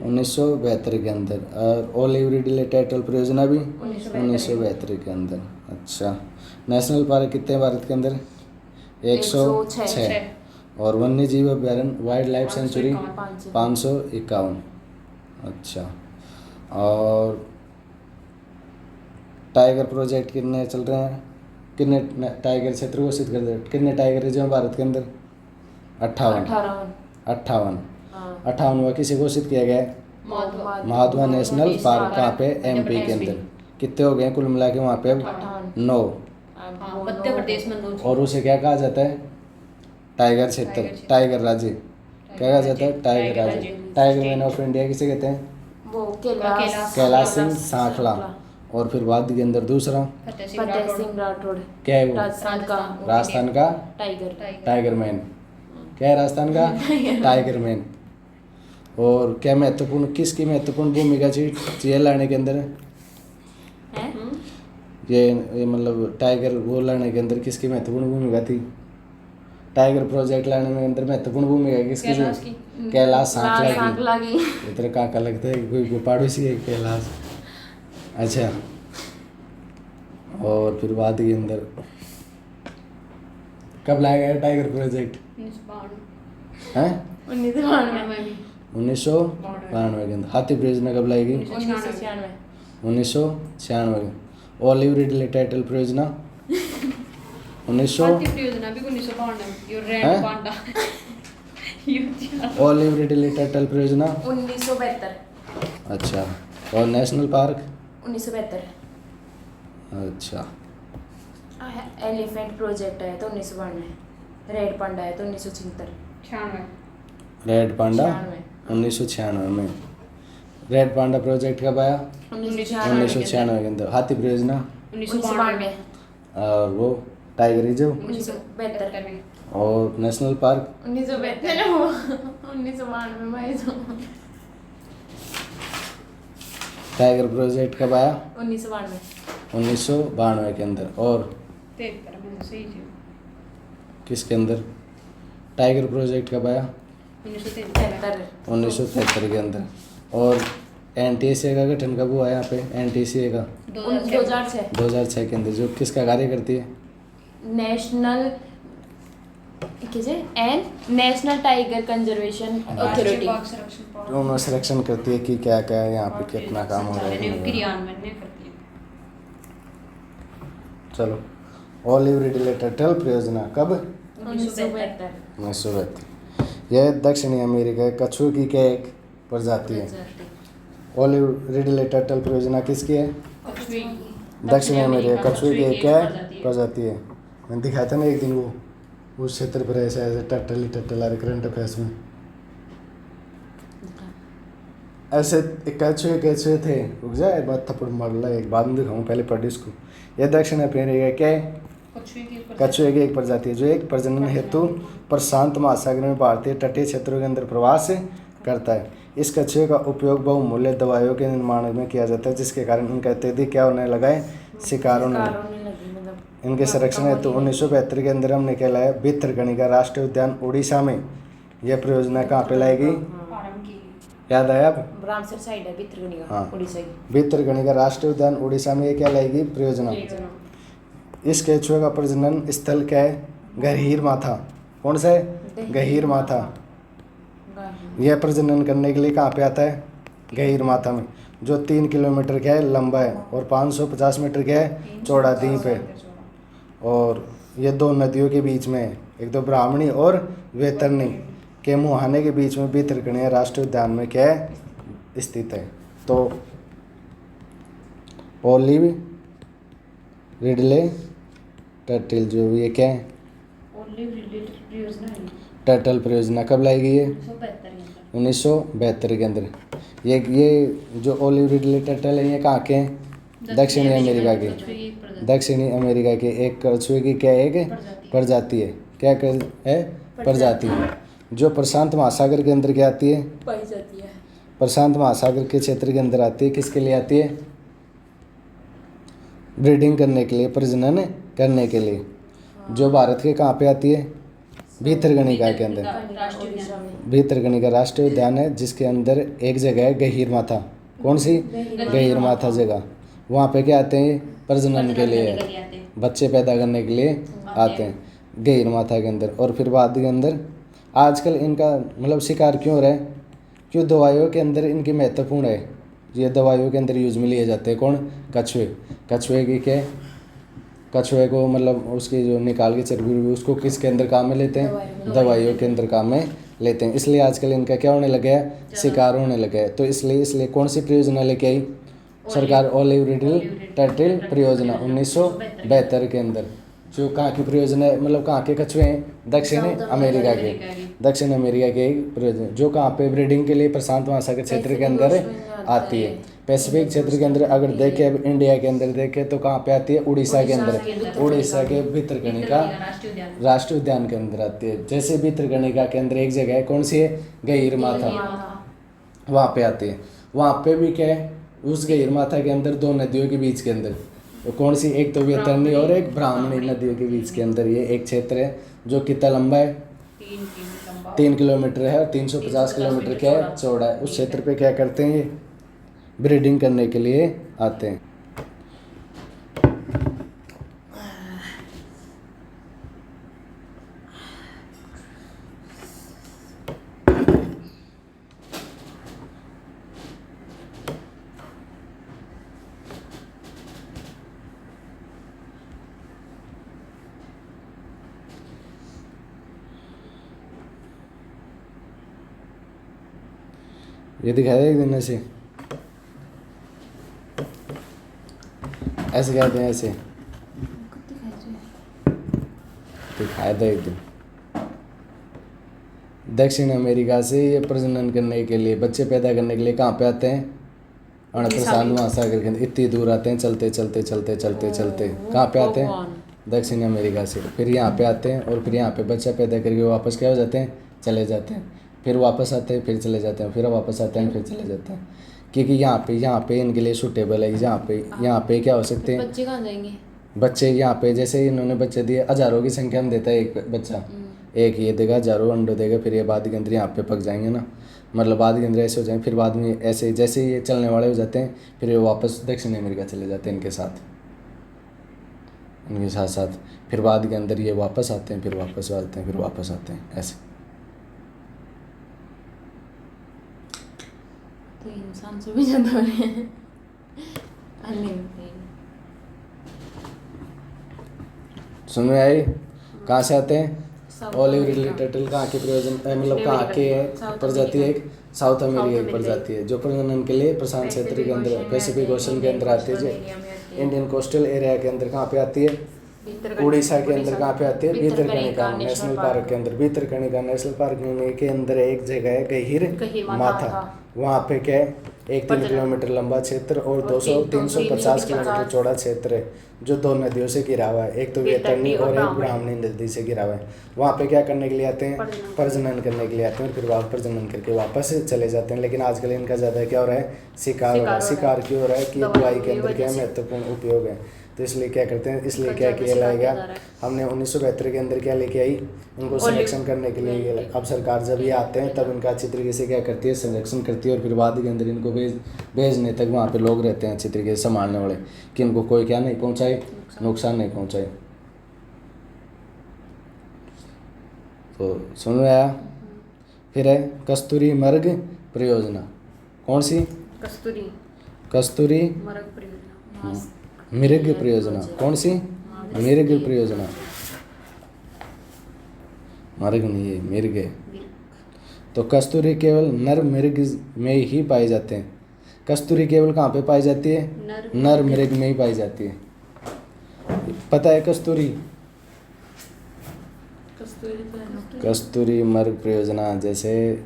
1972 के अंदर। और ओलिव रिडले टर्टल परियोजना भी 1972 के अंदर। अच्छा, नेशनल पार्क कितने भारत के अंदर, 106। और वन्य जीव अभ्यारण्य वाइल्ड लाइफ सेंचुरी 551। अच्छा, और टाइगर प्रोजेक्ट कितने चल रहे हैं, कितने टाइगर क्षेत्र घोषित कर दिए, कितने टाइगर रिजर्व भारत के अंदर, 58। 58वां किसे घोषित किया गया है, महात्मा नेशनल पार्क। कहाँ पे, एमपी के अंदर। कितने हो गए कुल मिला के वहाँ पे, 9। मध्य प्रदेश में 9। और उसे क्या कहा जाता है, टाइगर क्षेत्र, टाइगर राज्य। क्या कहा जाता है, टाइगर राज्य। टाइगर मैन ऑफ इंडिया किसे कहते हैं, वो कैलाश सिंह सांखला। और फिर बाद के अंदर दूसरा फतेह सिंह राठौड़, क्या है वो, राजस्थान का टाइगर मैन। क्या है राजस्थान का, टाइगर मैन। और क्या महत्वपूर्ण, किसकी महत्वपूर्ण भूमिका थी ये लाने के अंदर, ये मतलब टाइगर वो लाने के अंदर किसकी महत्वपूर्ण भूमिका थी, टाइगर प्रोजेक्ट लाने में अंदर महत्वपूर्ण भूमिका किसकी थी, कैलाश सांखला की। इधर काका लगता है कोई पड़ोसी है कैलाश। अच्छा, और फिर बाद के अंदर कब लाया गया टाइगर प्रोजेक्ट, 1992 के अंदर। हाथी परियोजना कब लाई गई, 1996। ओलिव रिडले टर्टल परियोजना 1992। ओलिव रिडले टर्टल परियोजना 1972। अच्छा, और नेशनल पार्क 1972। अच्छा, एलिफेंट प्रोजेक्ट है तो 1992, रेड पांडा है तो 1976। रेड पांडा 1996 में। रेड पांडा प्रोजेक्ट कब आया, 1996 के अंदर। हाथी परियोजना 1992। और वो टाइगर रिजर्व 1972। और नेशनल पार्क 1992 में टाइगर प्रोजेक्ट कब आया? 1992 1992 के अंदर। और 73 में सही थी। किसके अंदर? टाइगर प्रोजेक्ट कब आया? 1973 1973 के अंदर। और NTSA का गठन कब हुआ यहाँ पे? NTSA का 2006 के अंदर, जो किसका कार्य करती है? National tiger conservation authority. उन्होंने सिलेक्शन करती है कि क्या क्या है यहाँ पे, कितना काम हो रहा है। क्रियान्वयन नहीं करती है। चलो, ऑलिव रिडले टर्टल परियोजना कब? 1972 1972। यह दक्षिणी अमेरिका के कछुए की क्या एक प्रजाति है? ऑलिव रिडले टर्टल परियोजना किसकी है? दक्षिणी अमेरिका कछुए की एक क्या प्रजाति है? मैंने दिखाया था ना एक दिन, वो उस क्षेत्र पर ऐसे ऐसे टर्टल ही टर्टल आ रहे करंट अफेयर्स में। ऐसे एक कछुए थे, रुक जाए एक बात थप्पड़ मार ला, एक बाद में दिखाऊँ, पहले पढ़ इसको। यह दक्षिण अमेरिका क्या है? कछुए की एक प्रजाति है, जो एक प्रजनन हेतु प्रशांत महासागर में भारतीय तटीय क्षेत्रों के अंदर प्रवास करता है। इस कछुए का उपयोग बहुमूल्य दवाइयों के निर्माण में किया जाता है, जिसके कारण इनका अत्यधिक क्या होने लगा है? शिकार होने लगा। इनके संरक्षण हेतु 1972 के अंदर हमने क्या लाया? भितरकणिका राष्ट्रीय उद्यान उड़ीसा में। यह परियोजना कहाँ पे लाएगी? याद आया अब? रामसर साइड है भितरकणिका, हाँ, उड़ीसा की। भितरकणिका राष्ट्रीय उद्यान उड़ीसा में ये क्या लाएगी? परियोजना। इस केचुए का प्रजनन स्थल क्या है? गहीर माथा। कौन सा है? गहीर माथा। यह प्रजनन करने के लिए कहाँ पे आता है? गहीर माथा में, जो 3 किलोमीटर क्या है? लंबा है और 550 मीटर क्या है? चौड़ा द्वीप है। और ये दो नदियों के बीच में है, एक तो ब्राह्मणी और वैतरणी के मुहाने के बीच में भितरकणिका राष्ट्रीय उद्यान में क्या है? स्थित है। तो ऑलिव रिडले टर्टल जो ये क्या है? टर्टल परियोजना कब लाई गई है? 1972 के अंदर। ये जो ऑलिव रिडले टर्टल है, ये कहाँ के हैं? दक्षिणी अमेरिका के। दक्षिणी अमेरिका के एक कछुए की क्या एक प्रजाति है? क्या है? प्रजाति है, जो प्रशांत महासागर के अंदर क्या आती है? पाई जाती है। प्रशांत महासागर के क्षेत्र के अंदर आती है। किसके लिए आती है? ब्रीडिंग करने के लिए, प्रजनन करने के लिए। जो भारत के कहाँ पे आती है? भितरकणिका के अंदर। भितरकणिका राष्ट्रीय उद्यान है, जिसके अंदर एक जगह है गहीर माथा। कौन सी? गहीर माथा जगह। वहाँ पे क्या आते हैं? प्रजनन के लिए, बच्चे पैदा करने के लिए आते हैं गहीर माथा के अंदर। और फिर बाद के अंदर आजकल इनका मतलब शिकार क्यों हो रहा है? क्यों? दवाइयों के अंदर इनकी महत्वपूर्ण है। ये दवाइयों के अंदर यूज में लिए जाते हैं। कौन? कछुए। कछुए की क्या? कछुए को मतलब उसकी जो निकाल के चर्बी उसको किसके अंदर काम में लेते हैं? दवाइयों के अंदर काम में लेते हैं। इसलिए आजकल इनका क्या होने लगा है? शिकार होने लगा है। तो इसलिए कौन सी परियोजना लेके आई सरकार? ऑलिव रिडले टर्टल परियोजना 1972 के अंदर। जो कहाँ की परियोजना है? मतलब कहाँ के कछुए हैं? दक्षिण अमेरिका के। दक्षिण अमेरिका के परियोजना, जो कहाँ पे ब्रीडिंग के लिए प्रशांत महासागर क्षेत्र के अंदर आती है। पैसिफिक क्षेत्र के अंदर अगर देखें, अब इंडिया के अंदर देखें तो कहाँ पे आती है? उड़ीसा के अंदर। उड़ीसा के भितरकणिका राष्ट्रीय उद्यान के अंदर आती है। जैसे भितरकणिका के अंदर एक जगह है, कौन सी है? गहीर माथा, वहाँ पे आती है। वहाँ पे भी क्या है? उस गहीर माथा के अंदर दो नदियों के बीच के अंदर, तो कौन सी? एक तो वैतरणी और एक ब्राह्मणी नदियों के बीच के अंदर ये एक क्षेत्र है, जो कितना लंबा है? 3 किलोमीटर है और 350 किलोमीटर क्या है? चौड़ा है। उस क्षेत्र पे क्या करते हैं? ये ब्रीडिंग करने के लिए आते हैं। ये दिखाया एक दिन ऐसे कहते हैं, ऐसे दिखाया था एक दिन। दक्षिण अमेरिका से ये प्रजनन करने के लिए, बच्चे पैदा करने के लिए कहाँ पे आते हैं? प्रशांत महासागर के अंदर। इतनी दूर आते हैं, चलते चलते चलते चलते चलते कहाँ पे आते हैं? दक्षिण अमेरिका से, फिर यहाँ पे आते हैं और फिर यहाँ पे बच्चा पैदा करके वापस क्या हो जाते हैं, चले जाते हैं, फिर वापस आते हैं, फिर चले जाते हैं, फिर वापस आते हैं, फिर चले जाते हैं, क्योंकि यहाँ पे इनके लिए सूटेबल है। यहाँ पे क्या हो सकते हैं बच्चे कहाँ जाएंगे? बच्चे, यहाँ पे जैसे इन्होंने बच्चे दिए, हज़ारों की संख्या में देता है एक बच्चा, एक ये देगा, हज़ारों अंडों देगा, फिर ये बाद के अंदर यहाँ पे पक जाएंगे ना, मतलब बाद के अंदर ऐसे हो जाएंगे, फिर बाद में ऐसे जैसे ये चलने वाले हो जाते हैं, फिर ये वापस दक्षिण अमेरिका चले जाते हैं इनके साथ साथ, फिर बाद के अंदर ये वापस आते हैं, फिर वापस आते हैं, फिर वापस आते हैं, ऐसे। तो इंसान से भी ज़्यादा हो रहे हैं। सुन में आई? कहाँ से आते हैं? ऑलिव रिडले टर्टल कहाँ के प्रयोजन, मतलब कहाँ के प्रजाति है? एक साउथ अमेरिका की प्रजाति है जो प्रजनन के लिए प्रशांत क्षेत्र के अंदर, पैसिफिक ओशन के अंदर आती है, जो इंडियन कोस्टल एरिया के अंदर कहाँ पे आती है, उड़ीसा के अंदर कहाँ पे आती है, भितरकनिका नेशनल पार्क के अंदर। भितरकनिका नेशनल पार्क के अंदर एक जगह है गहीर माथा, वहाँ पे क्या है 1-3 किलोमीटर लंबा क्षेत्र और 350 किलोमीटर चौड़ा क्षेत्र है, जो 2 नदियों से घिरा हुआ है, एक तो वैतरणी और एक ब्राह्मणी नदी से घिरा हुआ है। वहाँ पे क्या करने के लिए आते हैं, प्रजनन करने के लिए आते हैं, और फिर वहाँ प्रजनन करके वापस चले जाते हैं। लेकिन आजकल इनका ज़्यादा क्या हो रहा है, शिकार हो रहा है। शिकार क्यों हो रहा है कि दवाई के अंदर क्या महत्वपूर्ण उपयोग है, तो इसलिए क्या करते हैं, इसलिए क्या किया लाएगा, हमने 1972 के अंदर क्या लेके आई, उनको संरक्षण करने के लिए। अब सरकार जब ये आते हैं तब इनका अच्छी तरीके से क्या करती है, संरक्षण करती है, और फिर बाद के अंदर इनको भेजने तक वहाँ पे लोग रहते हैं अच्छी तरीके से संभालने वाले, कि इनको कोई क्या नहीं पहुँचाए, नुकसान नहीं पहुँचाए। तो समझ में आया? फिर है कस्तूरी मृग परियोजना, कौन सी? कस्तूरी मृग परियोजना, कौन सी? मृग परियोजना, मृग नहीं है, मृग है। तो कस्तूरी केवल नर मृग में ही पाए जाते हैं। कस्तूरी केवल कहाँ पे पाई जाती है? नर मृग में ही पाई जाती है। पता है कस्तूरी? कस्तूरी मृग परियोजना, जैसे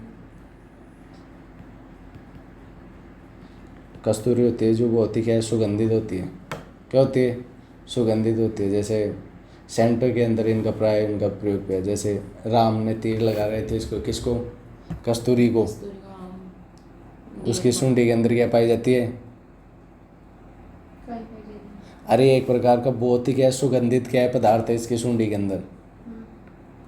कस्तूरी होती है जो बहुत ही क्या है, सुगंधित होती है। क्या होती है? सुगंधित होती है। जैसे सेंटर के अंदर इनका प्राय इनका प्रयोग किया, जैसे राम ने तीर लगा रहे थे इसको, किसको? कस्तूरी को। उसकी सूंडी के अंदर क्या पाई जाती है? अरे एक प्रकार का बहुत ही क्या है, सुगंधित क्या है पदार्थ है इसकी सूंडी के अंदर।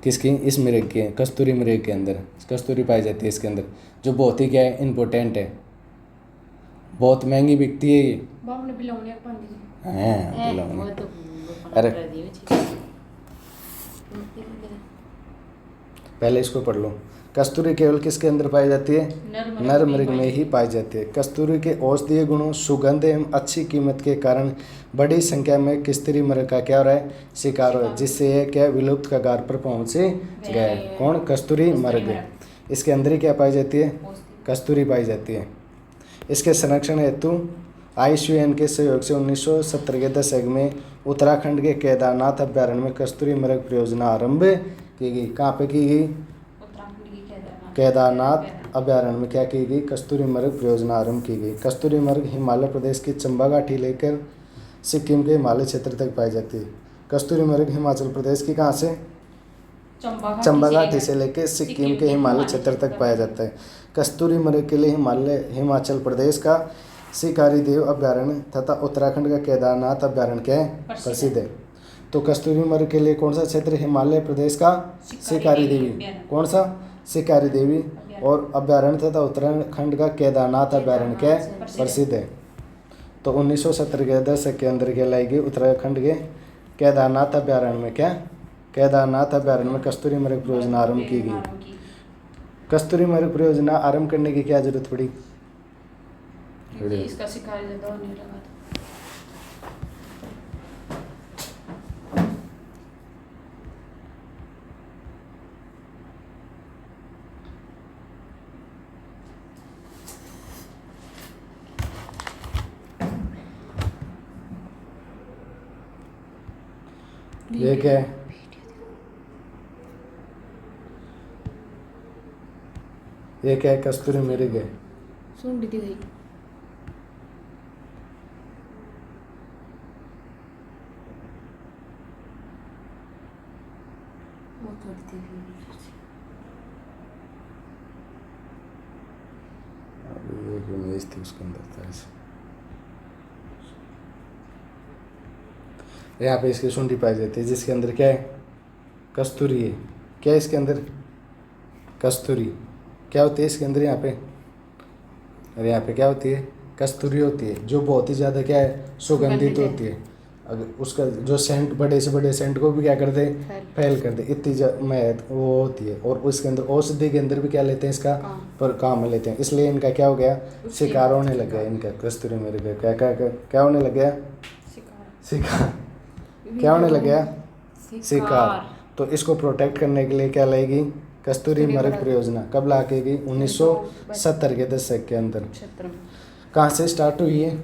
किसकी? इस मृग के, कस्तूरी मृग के अंदर कस्तूरी पाई जाती है इसके अंदर, जो बहुत ही क्या है, इम्पोर्टेंट है, बहुत महंगी बिकती है ये। अरे पहले इसको पढ़ लो। कस्तूरी केवल किसके अंदर पाई जाती है? नर मृग में ही पाई जाती है। कस्तूरी के औषधीय गुणों, सुगंध एवं अच्छी कीमत के कारण बड़ी संख्या में कस्तूरी मृग का क्या हो रहा है, शिकार हो रहा है, जिससे यह क्या विलुप्त कगार पर पहुंच गए। कौन? कस्तूरी मृग। इसके अंदर ही क्या पाई जाती है? कस्तूरी पाई जाती है। इसके संरक्षण हेतु IUCN के सहयोग से 1970 के दशक में उत्तराखंड के केदारनाथ अभ्यारण्य में कस्तूरी मृग परियोजना आरंभ की गई। कहाँ पे की गई? केदारनाथ अभ्यारण्य में क्या की गई? कस्तूरी मृग परियोजना आरंभ की गई। कस्तूरी मृग हिमालय प्रदेश की चंबा घाटी लेकर सिक्किम के हिमालय क्षेत्र तक पाई जाती है। कस्तूरी मृग हिमाचल प्रदेश की कहाँ से? चंबा घाटी से लेकर सिक्किम के हिमालय क्षेत्र तक पाया जाता है। कस्तूरी मृग के लिए हिमाचल प्रदेश का शिकारी देव अभ्यारण्य तथा उत्तराखंड का केदारनाथ अभ्यारण्य क्या है? प्रसिद्ध है। तो कस्तूरी मृग के लिए कौन सा क्षेत्र? हिमालय प्रदेश का शिकारी देवी। कौन सा? शिकारी देवी। और अभ्यारण्य तथा उत्तराखंड का केदारनाथ अभ्यारण्य क्या है? प्रसिद्ध है। तो 1970 के दशक के अंदर क्या लाई गई? उत्तराखंड के केदारनाथ अभ्यारण्य में क्या? केदारनाथ अभ्यारण्य में कस्तूरी मृग परियोजना आरंभ की गई। कस्तूरी मृग परियोजना आरंभ करने की क्या जरूरत पड़ी? इसका शिकार ज्यादा होने लगा था। ये क्या है? ये क्या है? कस्तूरी मृग है। सुन दी गई। अभी एक इमेज थी उसके अंदर था ऐसे, यहाँ पे इसकी सुंडी पाई जाती है जिसके अंदर क्या है, कस्तूरी है। क्या है इसके अंदर, कस्तूरी। क्या होती है इसके अंदर यहाँ पे, और यहाँ पे क्या होती है, कस्तूरी होती है, जो बहुत ही ज़्यादा क्या है, सुगंधित होती है। अगर उसका जो सेंट, बड़े से बड़े सेंट को भी क्या कर दे, फैल कर दे, इतनी महत्व वो होती है। और उसके अंदर औषधि के अंदर भी क्या लेते हैं, इसका पर काम में लेते हैं। इसलिए इनका क्या हो गया, शिकार होने लग गया इनका, कस्तूरी मेरे का क्या क्या क्या क्या होने लग गया, शिकार। क्या होने लग गया, शिकार। तो इसको प्रोटेक्ट करने के लिए क्या लाएगी, कस्तूरी मृग परियोजना। कब लागेगी, 1970 के दशक के अंदर। कहाँ से स्टार्ट हुई है,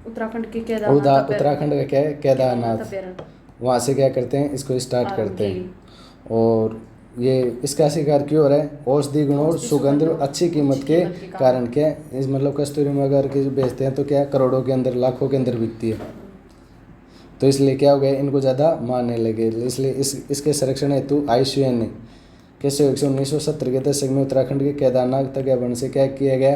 उत्तराखंड के उत्तराखंड का क्या है, केदारनाथ। वहाँ से क्या करते हैं, इसको स्टार्ट करते हैं। और ये इसका शिकार क्यों हो रहा है, औषधि गुण और सुगंध और अच्छी कीमत के कारण। क्या इस मतलब कस्तूरी मृग अगर किसी बेचते हैं तो क्या करोड़ों के अंदर, लाखों के अंदर बिकती है। तो इसलिए क्या हो गया, इनको ज़्यादा मारने लगे। इसलिए इसके संरक्षण हेतु IUCN ने कैसे 1970 के दशक में उत्तराखंड के केदारनाथ तक वन से क्या किया गया,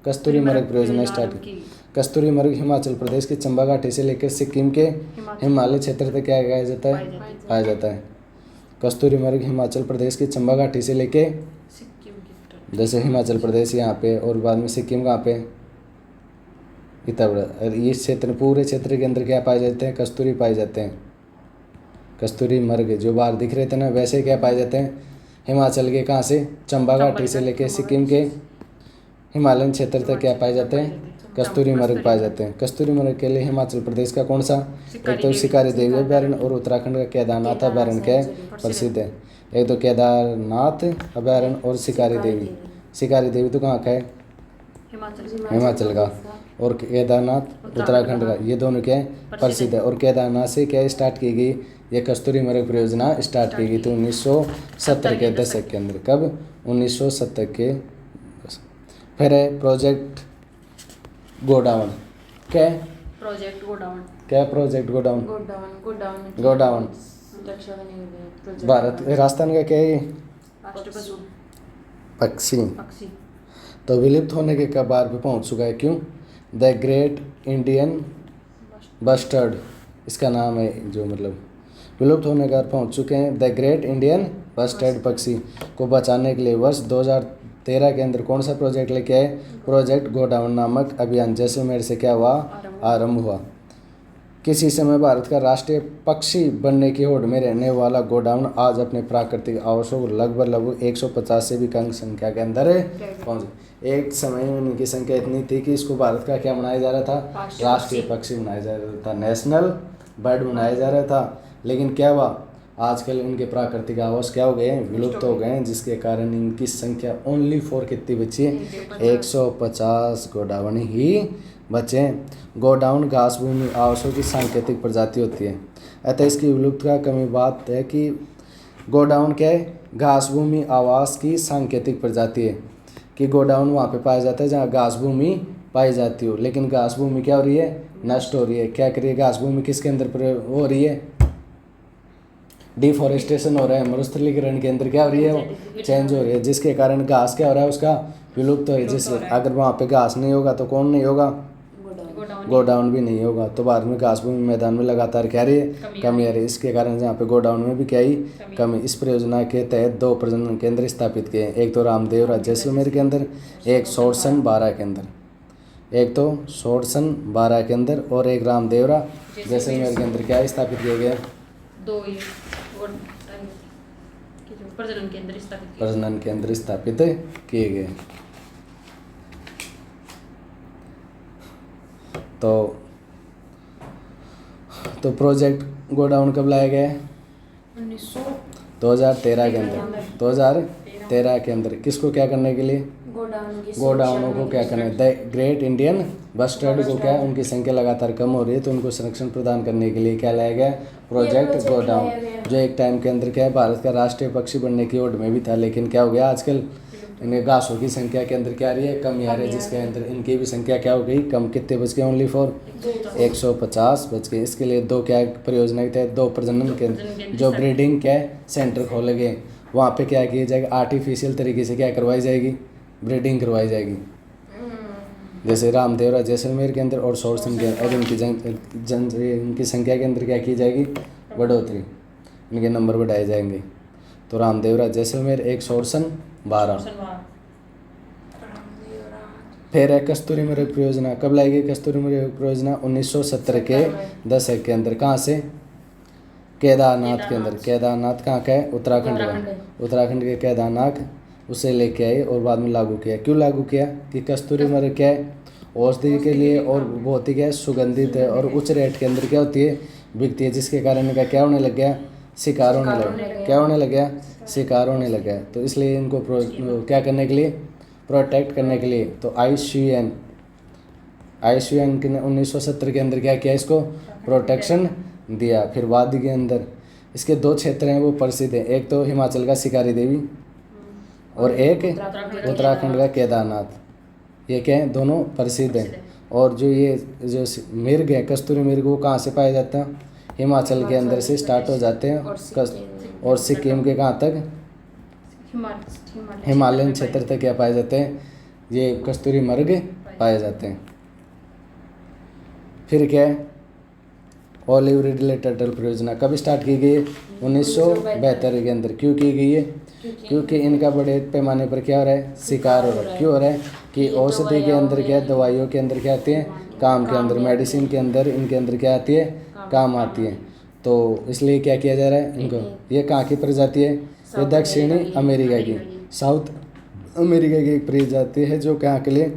कस्तूरी मृग परियोजना स्टार्ट की। कस्तूरी मृग हिमाचल प्रदेश की चंबा घाटी से लेकर सिक्किम के हिमालय क्षेत्र तक क्या पाया जाता है, पाया जाता है। कस्तूरी मृग हिमाचल प्रदेश की चंबा घाटी से लेके, जैसे हिमाचल प्रदेश यहाँ पे और बाद में सिक्किम कहाँ पे, इतना बड़ा। और इस क्षेत्र, पूरे क्षेत्र के अंदर क्या पाए जाते हैं, कस्तूरी पाए जाते हैं। कस्तूरी मृग जो बाहर दिख रहे थे ना, वैसे क्या पाए जाते हैं, हिमाचल के कहाँ से, चंबा घाटी से लेके सिक्किम के हिमालयन क्षेत्र तक क्या पाए जाते हैं, कस्तूरी मृग पाए जाते हैं। कस्तूरी मृग के लिए हिमाचल प्रदेश का कौन सा, एक तो शिकारी देवी अभयारण्य और उत्तराखंड का केदारनाथ अभयारण्य क्या प्रसिद्ध है। एक तो केदारनाथ अभयारण्य और शिकारी देवी। शिकारी देवी तो कहाँ का है, हिमाचल का, और केदारनाथ उत्तराखंड का। ये दोनों क्या है, प्रसिद्ध है। और केदारनाथ से क्या स्टार्ट की गई, ये कस्तूरी मृग परियोजना स्टार्ट की गई थी 1970 के दशक के अंदर। कब, 1970 के। फिर है प्रोजेक्ट गोडाउन। क्या है, प्रोजेक्ट गोडाउन। क्या है project godown, godown Bharat Rajasthan का क्या है ये, पक्षी। तो विलुप्त होने के कगार पे पहुंच चुका है। क्यों, द ग्रेट इंडियन बस्टर्ड इसका नाम है, जो मतलब विलुप्त होने का पहुंच चुके हैं। द ग्रेट इंडियन बस्टर्ड पक्षी को बचाने के लिए वर्ष 2013 के अंदर कौन सा प्रोजेक्ट लेके आए, प्रोजेक्ट गोडाउन नामक अभियान जैसलमेर से क्या हुआ, आरंभ हुआ। किसी समय भारत का राष्ट्रीय पक्षी बनने की होड़ में रहने वाला गोडाउन आज अपने प्राकृतिक आवासों को लगभग 150 से भी कम संख्या के अंदर पहुंच। एक समय में इनकी संख्या इतनी थी कि इसको भारत का क्या बनाया जा रहा था, राष्ट्रीय पक्षी बनाया जा रहा था, नेशनल बर्ड बनाया जा रहा था। लेकिन क्या हुआ, आजकल इनके प्राकृतिक आवास क्या हो गए हैं, विलुप्त हो गए हैं, जिसके कारण इनकी संख्या ओनली फॉर कितनी बची है, 150 गोडाउन ही बचे। गोडाउन घास भूमि आवासों की सांकेतिक प्रजाति होती है। अतः इसकी विलुप्त का कमी बात है कि गोडाउन क्या है, घास भूमि आवास की सांकेतिक प्रजाति है। कि गोडाउन वहाँ पे पाया जाता है जहाँ घास भूमि पाई जाती हो, लेकिन घास भूमि क्या हो रही है, नष्ट हो रही है। क्या करिए, घास भूमि किसके अंदर हो रही है, डिफॉरेस्टेशन हो रहा है, मरुस्थलीकरण के अंदर क्या हो रही है, चेंज हो रही है, जिसके कारण घास क्या हो रहा है, उसका विलुप्त हो रही है। जिससे अगर वहाँ पे घास नहीं होगा तो कौन नहीं होगा, गोडाउन भी नहीं होगा। तो बाद में घास भूमि मैदान में लगातार क्या रही है, कमी आ रही है। इसके कारण यहाँ पे गोडाउन में भी क्या ही कमी। इस परियोजना के तहत 2 प्रजनन केंद्र स्थापित किए हैं, एक तो रामदेवरा जैसलमेर के अंदर, एक सोरसन बारा के अंदर, एक तो सोरसन बारा के अंदर और एक रामदेवरा जैसलमेर के अंदर क्या स्थापित किए गए, 2 प्रजनन केंद्र स्थापित किए गए। तो प्रोजेक्ट गोडाउन कब लाया गया है, 2013 के अंदर। 2013 के अंदर किसको क्या करने के लिए, गोडाउनों को क्या करना है, द ग्रेट इंडियन बस्टर्ड को क्या, उनकी संख्या लगातार कम हो रही है तो उनको संरक्षण प्रदान करने के लिए क्या लाया गया, प्रोजेक्ट गोडाउन, जो एक टाइम के अंदर क्या है भारत का राष्ट्रीय पक्षी बनने की ओर में भी था, लेकिन क्या हो गया आजकल इनके घासों की संख्या के अंदर क्या आ रही है, कमी आ रही है, जिसके अंदर इनकी भी संख्या क्या हो गई, कम। कितने बच गए, ओनली फॉर 150 बच गए। इसके लिए दो क्या परियोजना के तहत, दो प्रजनन केंद्र, जो ब्रीडिंग क्या सेंटर खोले गए, वहाँ पे क्या किया जाएगा, आर्टिफिशियल तरीके से क्या करवाई जाएगी, ब्रीडिंग करवाई जाएगी। जैसे रामदेवरा जैसलमेर के अंदर और सोरसन के अंदर इनकी इनकी संख्या के अंदर क्या की जाएगी, बढ़ोतरी, इनके नंबर बढ़ाए जाएंगे। तो रामदेवरा जैसलमेर 1, सोरसन 12। फिर है कस्तूरी मृग परियोजना। कब लाई गई कस्तूरी मृग परियोजना, 1970 के दशक के अंदर। कहाँ से, केदारनाथ के अंदर। केदारनाथ कहाँ का है, उत्तराखंड का। उत्तराखंड के केदारनाथ उसे लेके आए और बाद में लागू किया। क्यों लागू किया कि कस्तूरी मृग क्या है, औषधि के लिए और बहुत ही क्या है, सुगंधित है और उच्च रेट के अंदर क्या होती है, बिकती है, जिसके कारण इनका क्या होने लग गया, शिकार होने लगा। क्या होने लग गया, शिकार होने लग गया। तो इसलिए इनको क्या करने के लिए, प्रोटेक्ट करने के लिए, तो IUCN ने 1970 के अंदर क्या किया, इसको प्रोटेक्शन दिया। फिर वादी के अंदर इसके दो क्षेत्र हैं वो प्रसिद्ध हैं, एक तो हिमाचल का शिकारी देवी और एक उत्तराखंड का केदारनाथ। ये क्या है, दोनों प्रसिद्ध हैं। और जो ये जो मिर्ग है, कस्तूरी मिर्ग, वो कहाँ से पाए जाते हैं, हिमाचल के अंदर से स्टार्ट हो जाते हैं और सिक्किम के कहाँ तक, हिमालयन क्षेत्र तक क्या पाए जाते हैं, ये कस्तूरी मृग पाए जाते हैं। फिर क्या है, ऑलिव रिडले टर्टल परियोजना कब स्टार्ट की गई है, 1972 के अंदर। क्यों की गई है, क्योंकि इनका बड़े पैमाने पर क्या हो रहा है, शिकार हो रहा है। क्यों हो रहा है कि औषधि के अंदर क्या, दवाइयों के अंदर क्या आती है, काम के अंदर, मेडिसिन के अंदर, इनके अंदर क्या आती है, काम आती है। तो इसलिए क्या किया जा रहा है इनको। ये कहाँ की प्रजाति है, ये दक्षिणी अमेरिका की, साउथ अमेरिका की एक प्रजाति है, जो कहाँ के लिए,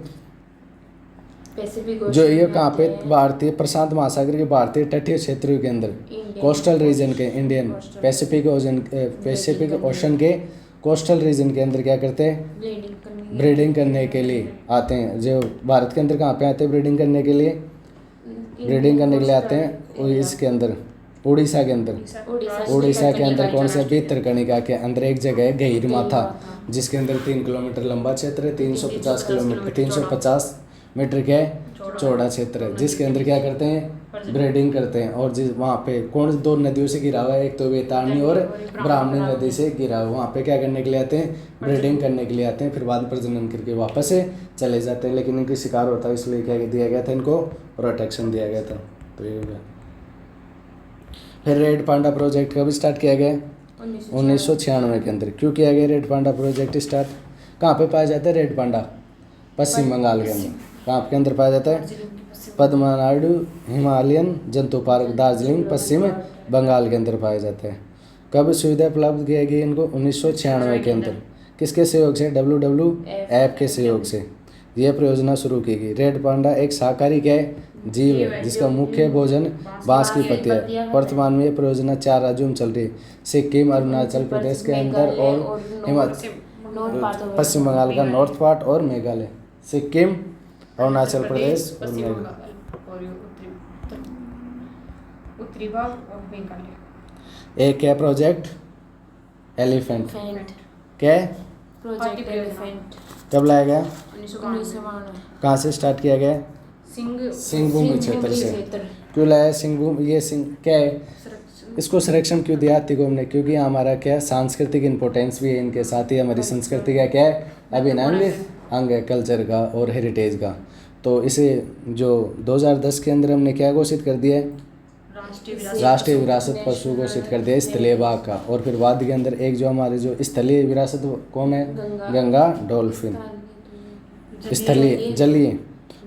जो ये कहाँ पे, भारतीय प्रशांत महासागर के भारतीय तटीय क्षेत्रों के अंदर, कोस्टल रीजन के, इंडियन पैसिफिक ओशन के कोस्टल रीजन के अंदर क्या करते हैं, ब्रीडिंग करने के लिए आते हैं। जो भारत के अंदर कहाँ पे आते हैं ब्रीडिंग करने के लिए, ब्रीडिंग करने के लिए आते हैं इसके अंदर, उड़ीसा के अंदर। उड़ीसा के अंदर कौन से, भितरकनिका के अंदर एक जगह है गहीर माथा, जिसके अंदर 3 किलोमीटर लंबा क्षेत्र है, 350 मीटर क्या है, चौड़ा क्षेत्र है, जिसके अंदर क्या करते हैं, ब्रीडिंग करते हैं। और जिस वहाँ पे कौन, 2 नदियों से घिरा हुआ है, एक तो वेतारणी और ब्राह्मणी नदी से घिरा हुआ। वहाँ पे क्या करने के लिए आते हैं, ब्रीडिंग करने के लिए आते हैं, फिर बाद प्रजनन करके वापस से चले जाते हैं। लेकिन इनके शिकार होता है, इसलिए क्या दिया गया था, इनको प्रोटेक्शन दिया गया था। तो ये हो गया। फिर रेड पांडा प्रोजेक्ट कब स्टार्ट किया गया, 1996 के अंदर। क्यों किया गया रेड पांडा प्रोजेक्ट स्टार्ट, कहाँ पे पाया जाता है रेड पांडा, पश्चिम बंगाल के अंदर। कहाँ के अंदर पाया जाता है, पद्मनाडु हिमालयन जंतु पार्क, दार्जिलिंग, पश्चिम बंगाल के अंदर पाया जाता है। कब सुविधा उपलब्ध किया गई इनको, 1996 के अंदर। किसके सहयोग से, WWF के सहयोग से यह परियोजना शुरू की गई। रेड पांडा एक शाकाहारी क्या है, जीव है, जिसका मुख्य भोजन बांस की पत्ती है। वर्तमान में यह परियोजना 4 राज्यों में चल रही है, सिक्किम, अरुणाचल प्रदेश के अंदर और हिमाचल, पश्चिम बंगाल का नॉर्थ पार्ट और मेघालय, सिक्किम, अरुणाचल प्रदेश और उत्तरी भाग और मेघालय। एक क्या प्रोजेक्ट एलिफेंट, क्या प्रोजेक्ट एलिफेंट कब लाया गया, 1992। कहाँ से स्टार्ट किया गया, सिंहभूमि क्षेत्र से। क्यों लाया सिंहभूमि, ये सिंह क्या है, इसको संरक्षण क्यों दिया तिगोम ने, क्योंकि हमारा क्या सांस्कृतिक इम्पोर्टेंस भी है इनके साथ ही, हमारी संस्कृति का क्या है अभिन्न अंग है, कल्चर का और हेरिटेज का। तो इसे जो 2010 के अंदर हमने क्या घोषित कर दिया है, राष्ट्रीय विरासत पशु घोषित कर दिया स्थलीय बाघ का। और फिर वाद के अंदर एक जो हमारे जो स्थलीय विरासत कौन है, गंगा डॉल्फिन, स्थलीय जलीय।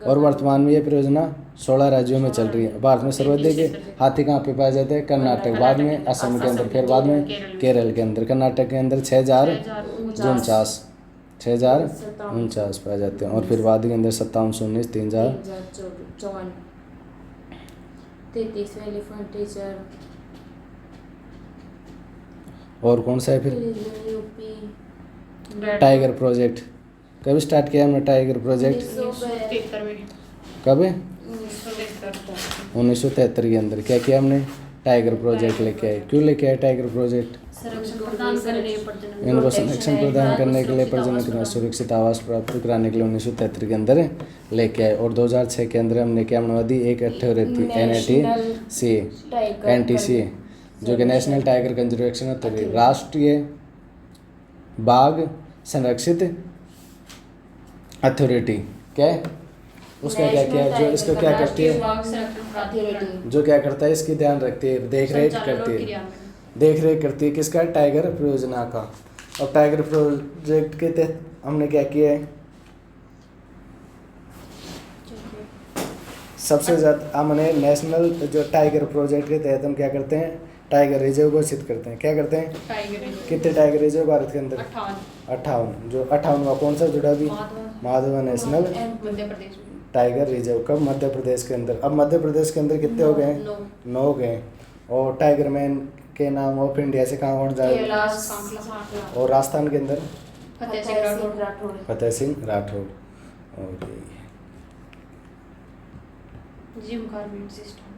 और वर्तमान में ये परियोजना 16 राज्यों में चल रही है। भारत में सर्वाधिक हाथी कहाँ पे पाए जाते हैं, कर्नाटक, बाद में असम के अंदर, फिर बाद में केरल के अंदर। कर्नाटक के अंदर 6049 पाए जाते हैं और फिर बाद के अंदर 5719 3054 33 एलिफेंट टीचर। और कौन सा है फिर, टाइगर प्रोजेक्ट कब स्टार्ट किया हमने, टाइगर प्रोजेक्ट कब है 1973 के अंदर। क्या किया हमने, टाइगर प्रोजेक्ट लेके आए। क्यों लेके आए टाइगर प्रोजेक्ट? संरक्षण प्रदान करने, प्रजनन इनको Protection संरक्षण है, प्रदान करने के लिए, सुरक्षित प्रजनन आवास के लिए, प्राप्त सुरक्षित आवास प्राप्त कराने के लिए 1973 के अंदर लेके आए। और 2006 के अंदर हमने क्या बनवा दी, एक अथॉरिटी NATC, NTC, जो कि नेशनल टाइगर कंजर्वेशन अथॉरिटी, राष्ट्रीय बाघ संरक्षित अथॉरिटी। क्या है उसका क्या किया, जो इसको क्या करती है, बाघ संरक्षण प्राधिकरण जो क्या करता है, इसकी ध्यान रखती है, देख रेख संचालन और करती है, क्रियान्वयन। देख रेख करती है किसका, टाइगर परियोजना का। और टाइगर प्रोजेक्ट के तहत हमने क्या किया है, सबसे ज़्यादा हमने नेशनल जो टाइगर प्रोजेक्ट के तहत हम क्या करते हैं, टाइगर रिजर्व घोषित करते हैं। क्या करते हैं, टाइगर रिजर्व कितने टाइगर रिजर्व भारत के अंदर? 58 58। जो 58वां कौन सा जुड़ा भी, माधवा नेशनल मध्य प्रदेश में टाइगर रिजर्व, कब? मध्य प्रदेश के अंदर। अब मध्य प्रदेश के अंदर कितने हो गए? 9 हो गए। और टाइगर मैन के नाम ऑफ इंडिया से कहाँ कौन जाए? कैलाश कांकला, और राजस्थान के अंदर Fateh Singh Rathore, Rathore. Fateh Singh Rathore. Okay. Jim Corbett system.